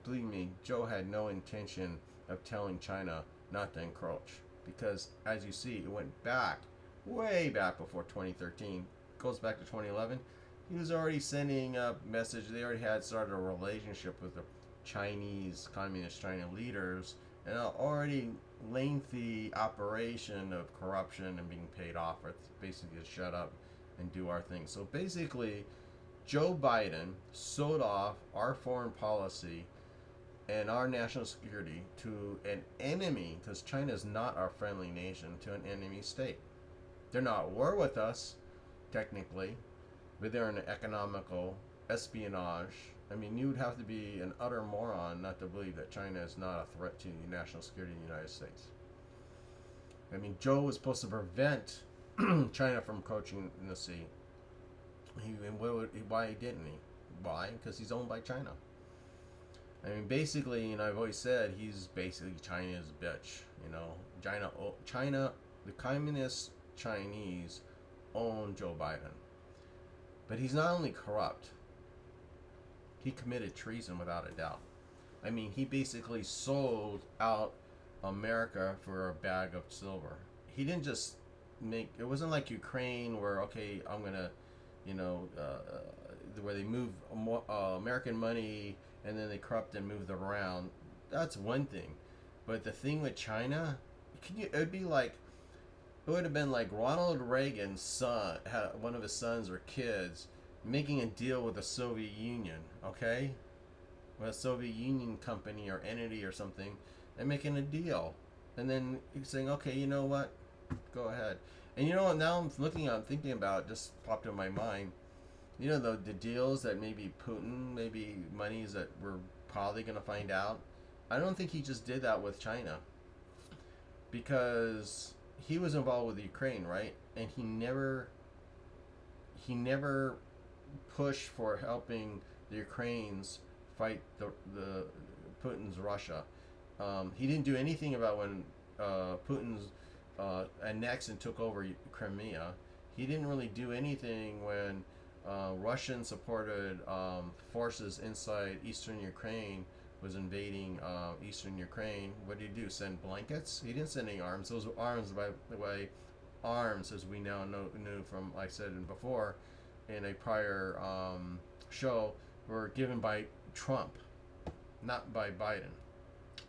A: believe me, Joe had no intention of telling China not to encroach because, as you see, it went back, way back before 2013, goes back to 2011. He was already sending a message. They already had started a relationship with the Chinese, communist China leaders, and an already lengthy operation of corruption and being paid off for basically to shut up and do our thing. So basically, Joe Biden sold off our foreign policy and our national security to an enemy, because China is not our friendly nation, to an enemy state. They're not at war with us, technically, but they're an economical espionage. I mean, you would have to be an utter moron not to believe that China is not a threat to the national security of the United States. I mean, Joe was supposed to prevent China from encroaching in the sea. Why didn't he? Why? Because he's owned by China. I mean, basically, I've always said he's basically China's bitch. China, the communist Chinese own Joe Biden. But he's not only corrupt, he committed treason without a doubt. I mean, he basically sold out America for a bag of silver. He didn't just it wasn't like Ukraine where, okay, I'm going to, where they move American money and then they corrupt and move them around. That's one thing. But the thing with China, it would have been like Ronald Reagan's son, one of his sons or kids, making a deal with the Soviet Union, okay? With a Soviet Union company or entity or something, and making a deal. And then saying, okay, you know what? Go ahead. And you know what? Now I'm thinking about it, just popped in my mind. The deals that maybe Putin, maybe monies that we're probably going to find out. I don't think he just did that with China. Because he was involved with Ukraine, right? And he never pushed for helping the Ukrainians fight the Putin's Russia. He didn't do anything about when Putin's annexed and took over Crimea. He didn't really do anything when Russian supported forces inside eastern Ukraine was invading eastern Ukraine. What did he do? Send blankets? He didn't send any arms. Those arms, by the way, arms, as we now knew from, like I said before, in a prior show, were given by Trump, not by Biden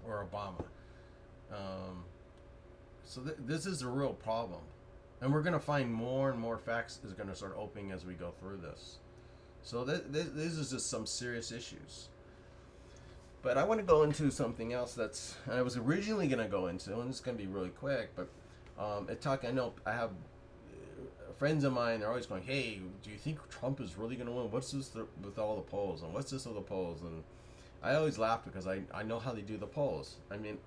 A: or Obama. So this is a real problem. And we're going to find more and more facts is going to start opening as we go through this. So this is just some serious issues. But I want to go into something else I was originally going to go into, and it's going to be really quick, but I know I have friends of mine, they're always going, hey, do you think Trump is really going to win? What's this with all the polls? And what's this with the polls? And I always laugh because I know how they do the polls. I mean,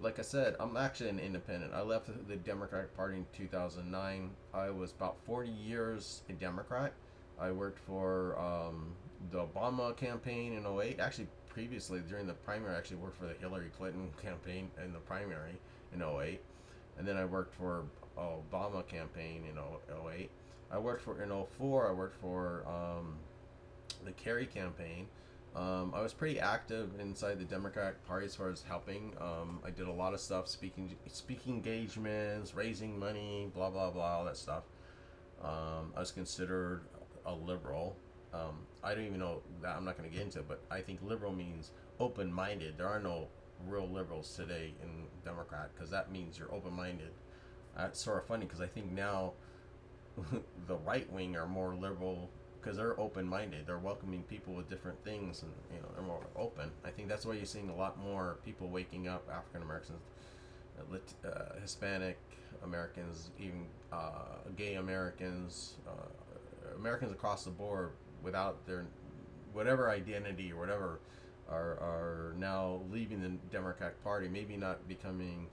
A: like I said, I'm actually an independent. I left the Democratic Party in 2009. I was about 40 years a Democrat. I worked for the Obama campaign in 08. Actually, previously, during the primary, I actually worked for the Hillary Clinton campaign in the primary in 08. And then I worked for Obama campaign in 08. I worked for, in 04, I worked for the Kerry campaign. I was pretty active inside the Democratic Party as far as helping. I did a lot of stuff, speaking engagements, raising money, blah, blah, blah, all that stuff. I was considered a liberal. I don't even know that, I'm not going to get into it, but I think liberal means open-minded. There are no real liberals today in Democrat, because that means you're open-minded. That's sort of funny, because I think now the right wing are more liberal because they're open-minded. They're welcoming people with different things, and they're more open. I think that's why you're seeing a lot more people waking up, African Americans, Hispanic Americans, even gay Americans, Americans across the board without their whatever identity or whatever are now leaving the Democratic Party. Maybe not becoming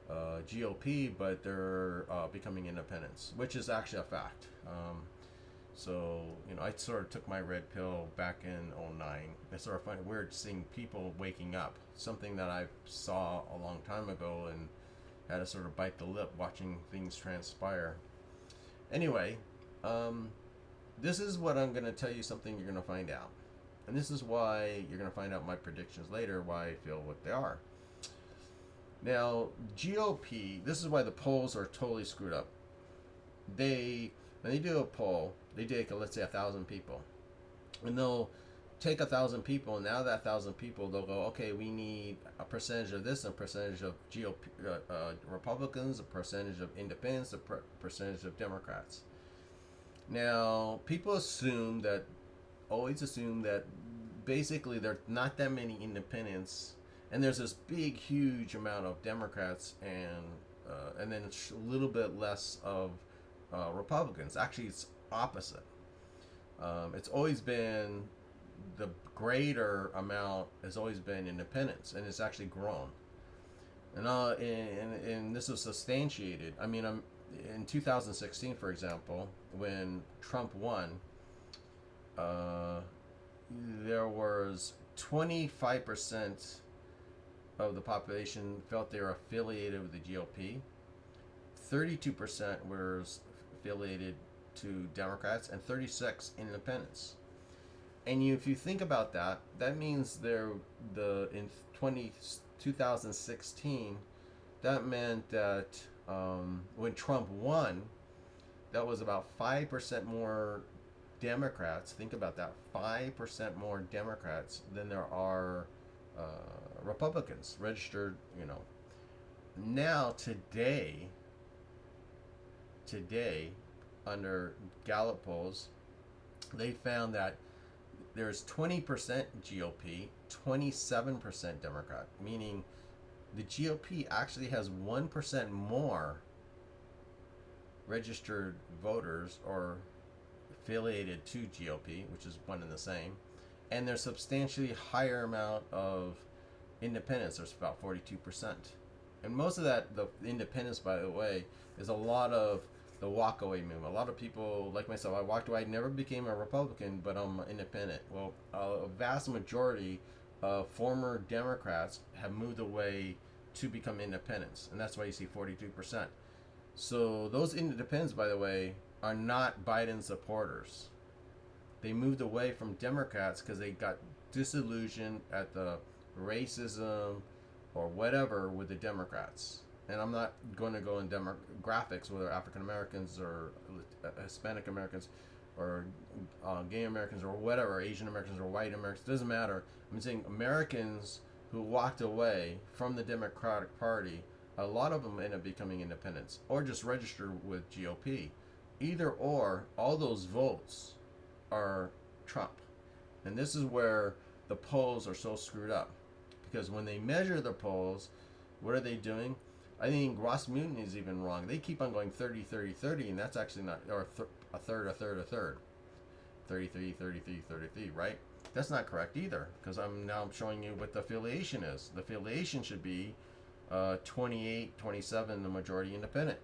A: GOP, but they're becoming independents, which is actually a fact. So, I sort of took my red pill back in 09. It's sort of funny, weird seeing people waking up. Something that I saw a long time ago and had to sort of bite the lip watching things transpire. Anyway, this is what I'm going to tell you something you're going to find out. And this is why you're going to find out my predictions later, why I feel what they are. Now, GOP, this is why the polls are totally screwed up. When they do a poll, they take, let's say, 1,000 people. And they'll take 1,000 people, and now that 1,000 people, they'll go, okay, we need a percentage of this, a percentage of GOP, Republicans, a percentage of independents, a percentage of Democrats. Now, people always assume that basically there are not that many independents, and there's this big, huge amount of Democrats, and then it's a little bit less of Republicans. Actually, it's opposite. It's always been, the greater amount has always been independents, and it's actually grown. And this is substantiated. I mean, in 2016, for example, when Trump won, there was 25% of the population felt they were affiliated with the GOP. 32% were affiliated to Democrats, and 36 independents. And if you think about that, that means in 2016, that meant that when Trump won, that was about 5% more Democrats. Think about that, 5% more Democrats than there are Republicans registered. Now today, under Gallup polls, they found that there's 20% GOP, 27% Democrat, meaning the GOP actually has 1% more registered voters or affiliated to GOP, which is one and the same, and there's substantially higher amount of independents. There's about 42%. And most of that, the independence, by the way, is a lot of the walk-away movement. A lot of people, like myself, I walked away. I never became a Republican, but I'm independent. Well, a vast majority of former Democrats have moved away to become independents, and that's why you see 42%. So those independents, by the way, are not Biden supporters. They moved away from Democrats because they got disillusioned at the racism or whatever with the Democrats. And I'm not going to go in demographics, whether African Americans or Hispanic Americans or gay Americans or whatever, Asian Americans or white Americans, doesn't matter. I'm saying Americans who walked away from the Democratic Party, a lot of them end up becoming independents or just registered with GOP. Either or, all those votes are Trump. And this is where the polls are so screwed up. Because when they measure the polls, what are they doing? I think Rasmussen is even wrong. They keep on going 30, 30, 30, and that's actually not, or a third. 33, 33, 33, right? That's not correct either, because I'm showing you what the affiliation is. The affiliation should be 28, 27, the majority independent.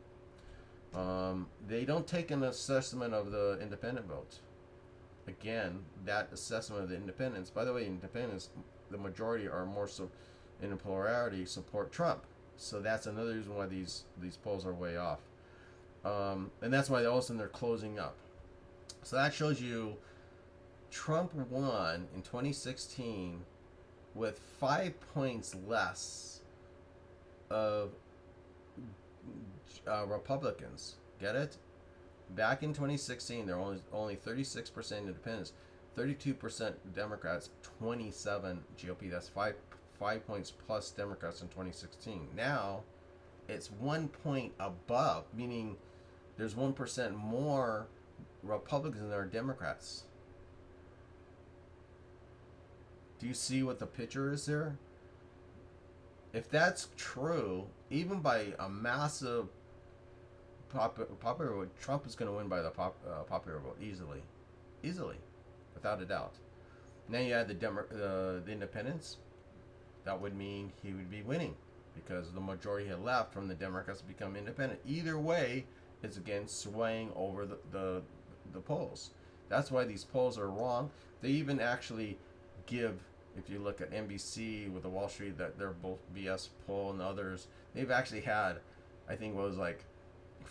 A: They don't take an assessment of the independent votes. Again, that assessment of the independents, by the way, independents, the majority are more so in a plurality support Trump. So that's another reason why these polls are way off. And that's why all of a sudden they're closing up. So that shows you Trump won in 2016 with 5 points less of Republicans. Get it? Back in 2016, there were only 36% independents, 32% Democrats, 27 GOP. That's 5 points plus Democrats in 2016. Now, it's 1 point above, meaning there's 1% more Republicans than there are Democrats. Do you see what the picture is there? If that's true, even by a massive popular vote, Trump is going to win by the popular vote easily, without a doubt. Now you add the independents. That would mean he would be winning because the majority had left from the Democrats to become independent. Either way, it's again swaying over the polls. That's why these polls are wrong. They even actually give, if you look at NBC with the Wall Street, that they're both BS poll and others, they've actually had, I think what was like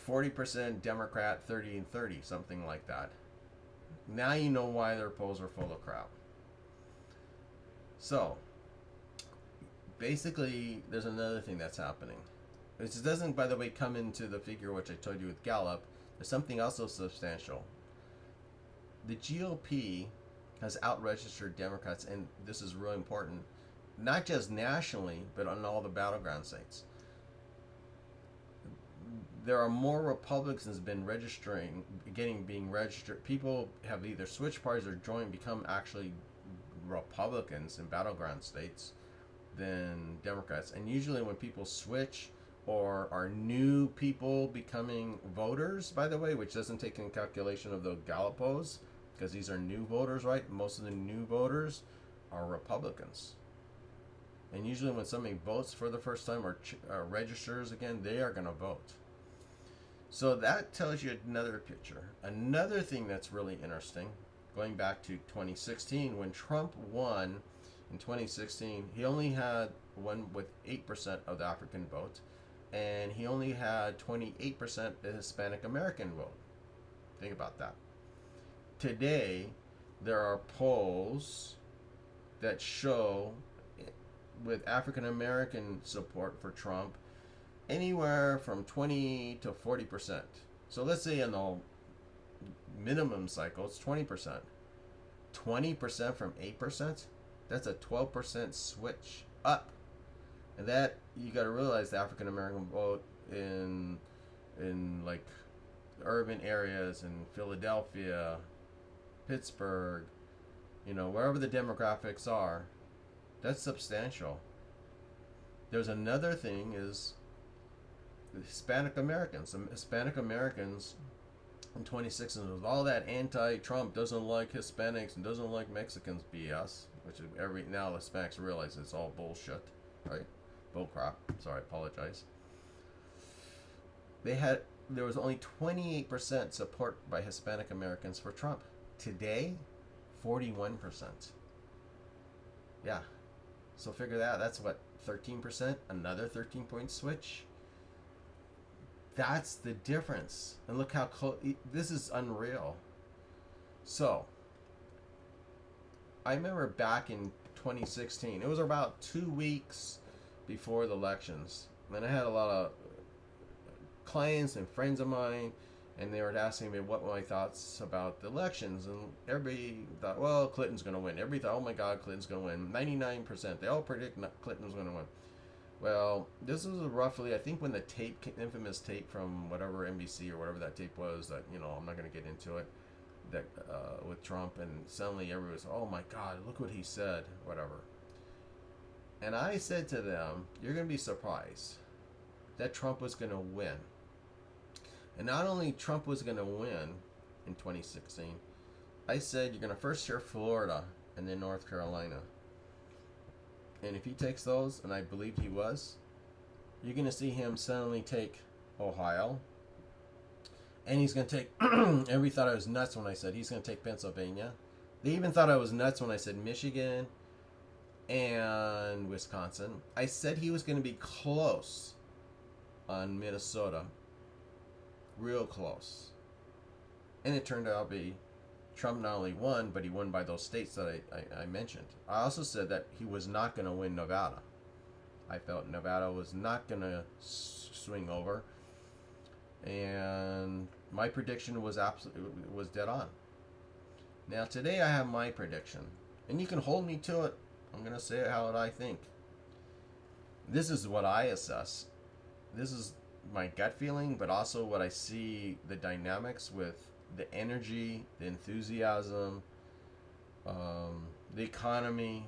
A: 40% Democrat, 30 and 30, something like that. Now you know why their polls are full of crap. So, basically, there's another thing that's happening. Which doesn't, by the way, come into the figure which I told you with Gallup. There's something also substantial. The GOP has out-registered Democrats, and this is really important, not just nationally, but on all the battleground states. There are more Republicans being registered. People have either switched parties or become actually Republicans in battleground states than Democrats. And usually when people switch or are new people becoming voters, by the way, which doesn't take into calculation of the Gallup polls, because these are new voters, right? Most of the new voters are Republicans. And usually when somebody votes for the first time or registers again, they are going to vote. So that tells you another picture. Another thing that's really interesting, going back to 2016, when Trump won in 2016, he only had won with 8% of the African vote, and he only had 28% the Hispanic American vote. Think about that. Today, there are polls that show, with African American support for Trump, anywhere from 20 to 40%. So let's say in the minimum cycle, it's 20%. 20% from 8%, that's a 12% switch up. And that, you got to realize, the African American vote in like urban areas in Philadelphia, Pittsburgh, wherever the demographics are, that's substantial. There's another thing is Hispanic Americans. Some Hispanic Americans in 2016, with all that anti-Trump, doesn't like Hispanics and doesn't like Mexicans BS, which now Hispanics realize it's all bullshit, right? Bull crap. Sorry, I apologize. There was only 28% support by Hispanic Americans for Trump. Today, 41%. Yeah. So figure that. That's what, 13%? Another 13-point switch? That's the difference. And look how close. This is unreal. So, I remember back in 2016, it was about 2 weeks before the elections, and I had a lot of clients and friends of mine, and they were asking me what were my thoughts about the elections, and everybody thought, well, Clinton's going to win. Everybody thought, oh my God, Clinton's going to win. 99%. They all predict Clinton was going to win. Well, this was roughly, I think, when the infamous tape from whatever NBC or whatever that tape was, that, I'm not going to get into it, that with Trump, and suddenly everyone was, oh my God, look what he said, whatever. And I said to them, you're going to be surprised that Trump was going to win. And not only Trump was going to win in 2016, I said you're going to first hear Florida and then North Carolina. And if he takes those, and I believed he was, you're going to see him suddenly take Ohio. And he's going to take, everybody thought I was nuts when I said he's going to take Pennsylvania. They even thought I was nuts when I said Michigan and Wisconsin. I said he was going to be close on Minnesota. Real close. And it turned out to be Trump not only won, but he won by those states that I mentioned. I also said that he was not going to win Nevada. I felt Nevada was not going to swing over. And my prediction was dead on. Now today I have my prediction. And you can hold me to it. I'm going to say it how I think. This is what I assess. This is my gut feeling, but also what I see, the dynamics with the energy, the enthusiasm, the economy.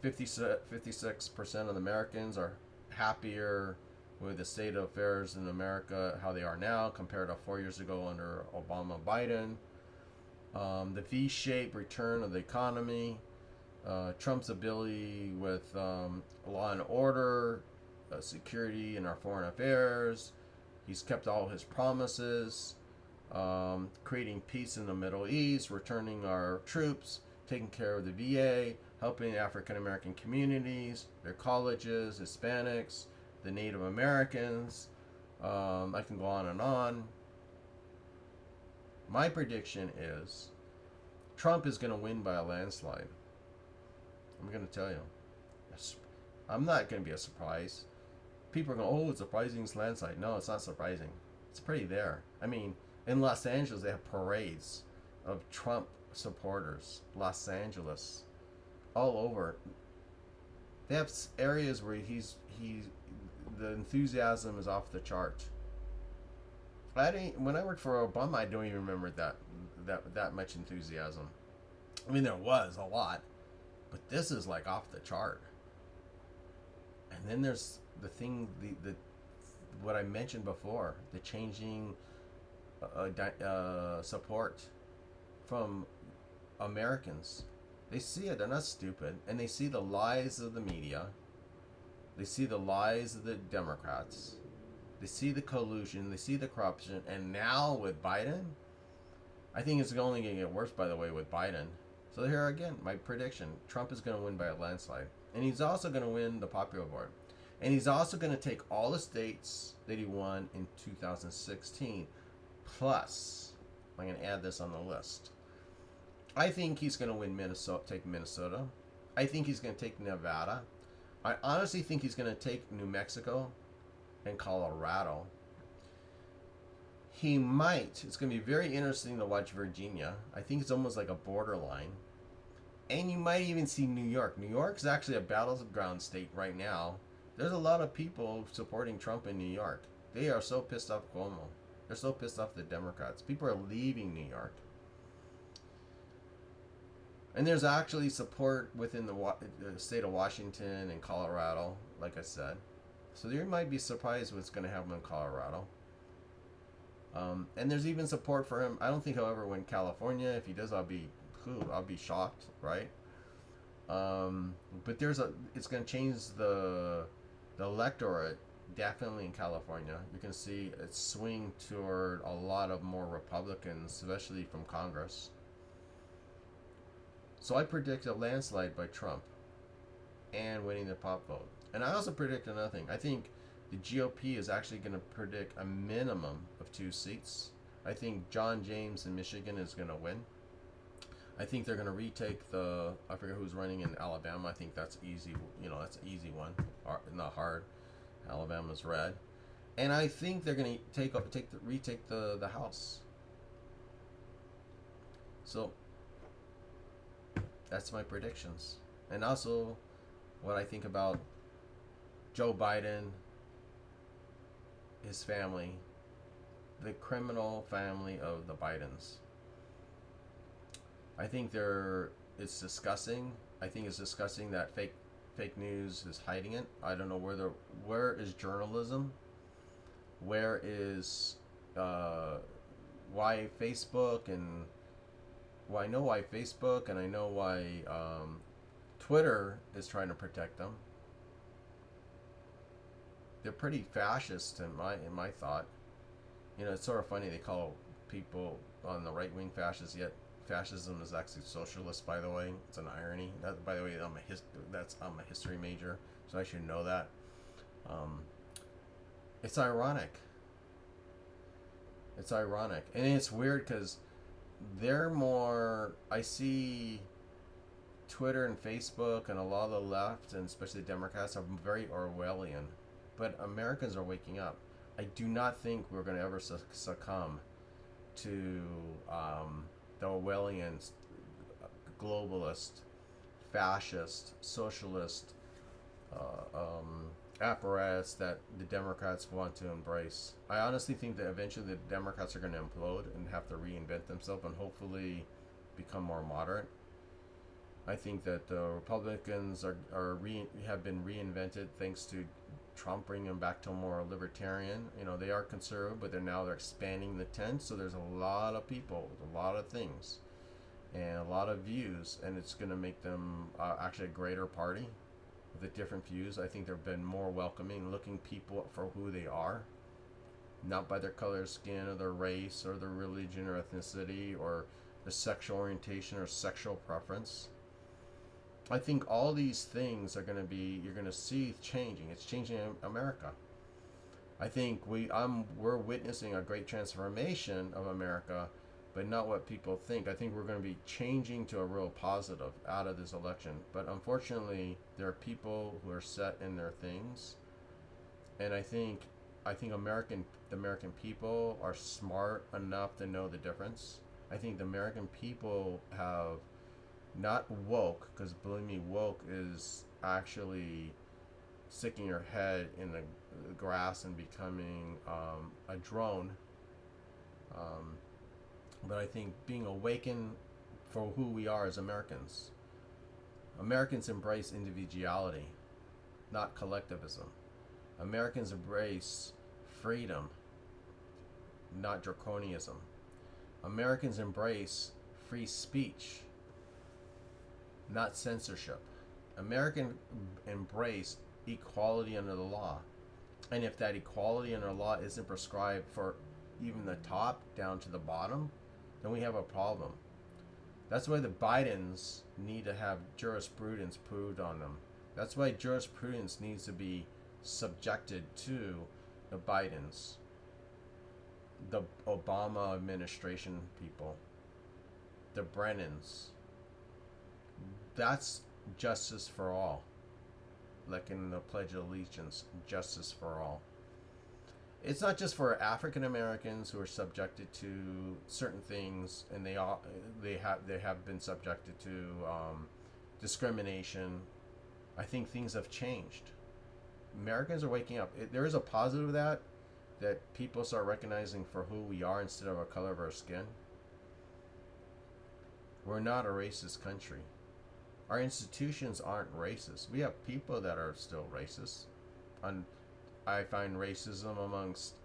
A: 56% of Americans are happier with the state of affairs in America, how they are now, compared to 4 years ago under Obama, Biden. The V-shaped return of the economy, Trump's ability with law and order, security in our foreign affairs. He's kept all his promises, creating peace in the Middle East, returning our troops, taking care of the VA, helping African American communities, their colleges, Hispanics, the Native Americans. I can go on and on. My prediction is Trump is going to win by a landslide. I'm going to tell you. I'm not going to be a surprise. People are going, oh, it's surprising it's landslide. No, it's not surprising. It's pretty there. I mean, in Los Angeles, they have parades of Trump supporters. Los Angeles, all over. They have areas where the enthusiasm is off the chart. When I worked for Obama, I don't even remember that much enthusiasm. I mean, there was a lot, but this is like off the chart. And then there's the thing, the what I mentioned before, the changing support from Americans. They see it. They're not stupid, and they see the lies of the media. They see the lies of the Democrats. They see the collusion. They see the corruption. And now with Biden, I think it's only going to get worse, by the way, with Biden. So here again, my prediction. Trump is going to win by a landslide. And he's also going to win the popular vote. And he's also going to take all the states that he won in 2016. Plus, I'm going to add this on the list. I think he's going to win take Minnesota. I think he's going to take Nevada. I honestly think he's going to take New Mexico and Colorado. He might. It's going to be very interesting to watch Virginia. I think it's almost like a borderline. And you might even see New York. New York's actually a battleground state right now. There's a lot of people supporting Trump in New York. They are so pissed off Cuomo. They're so pissed off the Democrats. People are leaving New York. And there's actually support within the state of Washington and Colorado, like I said. So you might be surprised what's going to happen in Colorado. And there's even support for him. I don't think he'll ever win California. If he does, I'll be shocked, right? But it's going to change the electorate definitely in California. You can see it swing toward a lot of more Republicans, especially from Congress. So I predict a landslide by Trump and winning the pop vote. And I also predict another thing. I think the GOP is actually going to predict a minimum of 2 seats. I think John James in Michigan is going to win. I think they're going to retake I forget who's running in Alabama. I think that's easy. That's an easy one. Not hard. Alabama's red. And I think they're going to retake the House. So that's my predictions. And also what I think about Joe Biden, his family, the criminal family of the Bidens. I think it's disgusting. I think it's disgusting that fake news is hiding it. I don't know where is journalism? Where is why Facebook and well, I know why Facebook and I know why Twitter is trying to protect them. They're pretty fascist in my thought. It's sort of funny they call people on the right wing fascists, yet fascism is actually socialist. By the way, it's an irony. By the way, I'm a history major, so I should know that. It's ironic. It's ironic, and it's weird because they're more. I see Twitter and Facebook and a lot of the left, and especially the Democrats, are very Orwellian. But Americans are waking up. I do not think we're going to ever succumb to the Orwellian, globalist, fascist, socialist apparatus that the Democrats want to embrace. I honestly think that eventually the Democrats are going to implode and have to reinvent themselves and hopefully become more moderate. I think that the Republicans have been reinvented thanks to Trump bringing them back to a more libertarian. They are conservative, but they're expanding the tent. So there's a lot of people, a lot of things, and a lot of views, and it's going to make them actually a greater party with the different views. I think they've been more welcoming, looking people for who they are, not by their color of skin or their race or their religion or ethnicity or their sexual orientation or sexual preference. I think all these things you're going to see changing. It's changing America. I think we're witnessing a great transformation of America, but not what people think. I think we're going to be changing to a real positive out of this election. But unfortunately, there are people who are set in their things, and I think the American people are smart enough to know the difference. I think the American people have not woke, because believe me, woke is actually sticking your head in the grass and becoming a drone. Um, but I think being awakened for who we are as Americans. Americans embrace individuality, not collectivism. Americans embrace freedom, not draconianism. Americans embrace free speech, not censorship. Americans embrace equality under the law. And if that equality under law isn't prescribed for even the top down to the bottom, then we have a problem. That's why the Bidens need to have jurisprudence proved on them. That's why jurisprudence needs to be subjected to the Bidens, the Obama administration people, the Brennans. That's justice for all. Like in the Pledge of Allegiance, justice for all. It's not just for African Americans who are subjected to certain things, and they have been subjected to discrimination. I think things have changed. Americans are waking up. There is a positive of that people start recognizing for who we are instead of the color of our skin. We're not a racist country. Our institutions aren't racist. We have people that are still racist. I find racism amongst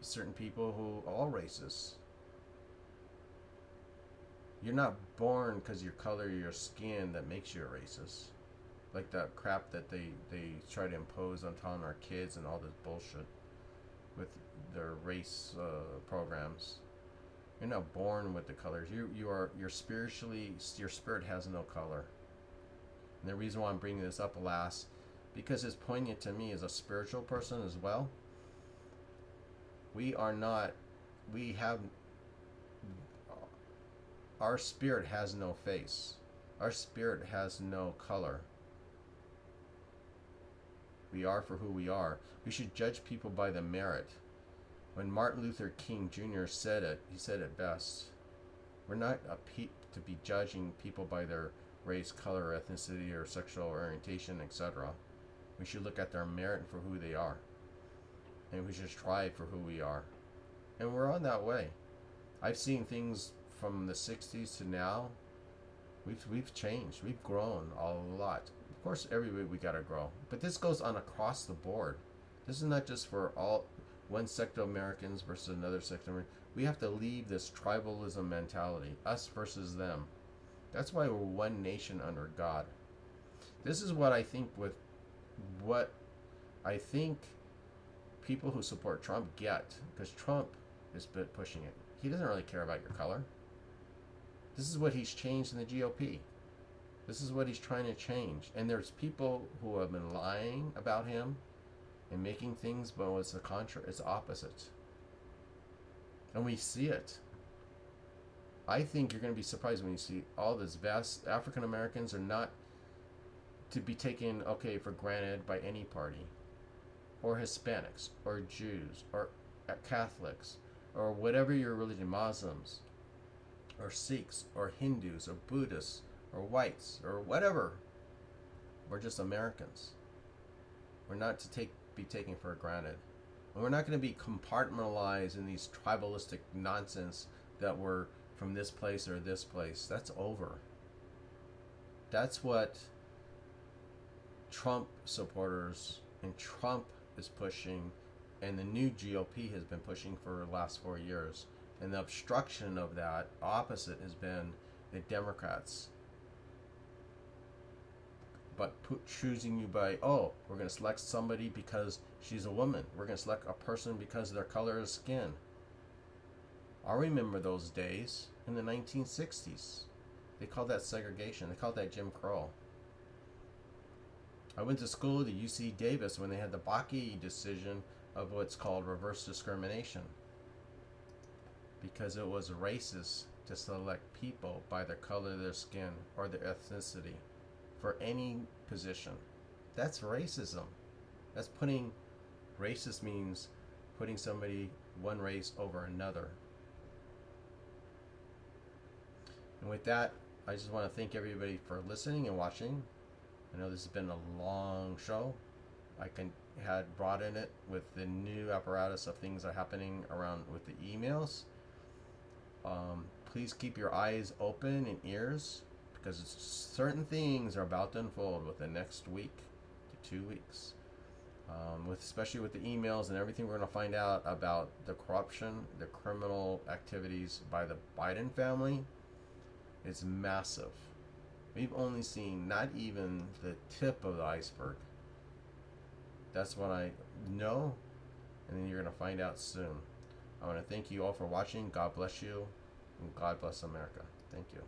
A: certain people who are all racist. You're not born because your color of your skin that makes you a racist. Like that crap that they try to impose on our kids and all this bullshit with their race programs. You're not born with the colors. You're spiritually, your spirit has no color. And the reason why I'm bringing this up, alas, because it's poignant to me as a spiritual person as well. Our spirit has no face. Our spirit has no color. We are for who we are. We should judge people by the merit. When Martin Luther King Jr. said it, he said it best. We're not to be judging people by their race, color, ethnicity, or sexual orientation, etc. We should look at their merit for who they are. And we should strive for who we are. And we're on that way. I've seen things from the 60s to now. We've changed. We've grown a lot. Of course, every week we gotta grow. But this goes on across the board. This is not just for one sect of Americans versus another sect of Americans. We have to leave this tribalism mentality. Us versus them. That's why we're one nation under God. This is what I think people who support Trump get, because Trump is pushing it. He doesn't really care about your color. This is what he's changed in the GOP. This is what he's trying to change. And there's people who have been lying about him and making things, but it's the contrary. It's opposite. And we see it. I think you're going to be surprised when you see all this vast African Americans are not to be taken for granted by any party, or Hispanics, or Jews, or Catholics, or whatever your religion, Muslims, or Sikhs, or Hindus, or Buddhists, or whites, or whatever. We're just Americans. We're not to be taken for granted. And we're not going to be compartmentalized in these tribalistic nonsense that we're from this place or this place. That's over. That's what Trump supporters and Trump is pushing, and the new GOP has been pushing for the last 4 years. And the obstruction of that opposite has been the Democrats. But choosing you by, we're going to select somebody because she's a woman. We're going to select a person because of their color of skin. I remember those days in the 1960s. They called that segregation. They called that Jim Crow. I went to school at UC Davis when they had the Bakke decision of what's called reverse discrimination. because it was racist to select people by the color of their skin or their ethnicity for any position. That's racism. That's putting, racist means putting somebody, one race over another. And with that, I just want to thank everybody for listening and watching. I know this has been a long show. I had brought in it with the new apparatus of things that are happening around with the emails. Please keep your eyes open and ears, because certain things are about to unfold within the next week to 2 weeks. Especially with the emails and everything we're going to find out about the corruption, the criminal activities by the Biden family. It's massive. We've only seen not even the tip of the iceberg. That's what I know, and then you're going to find out soon. I want to thank you all for watching. God bless you, and God bless America. Thank you.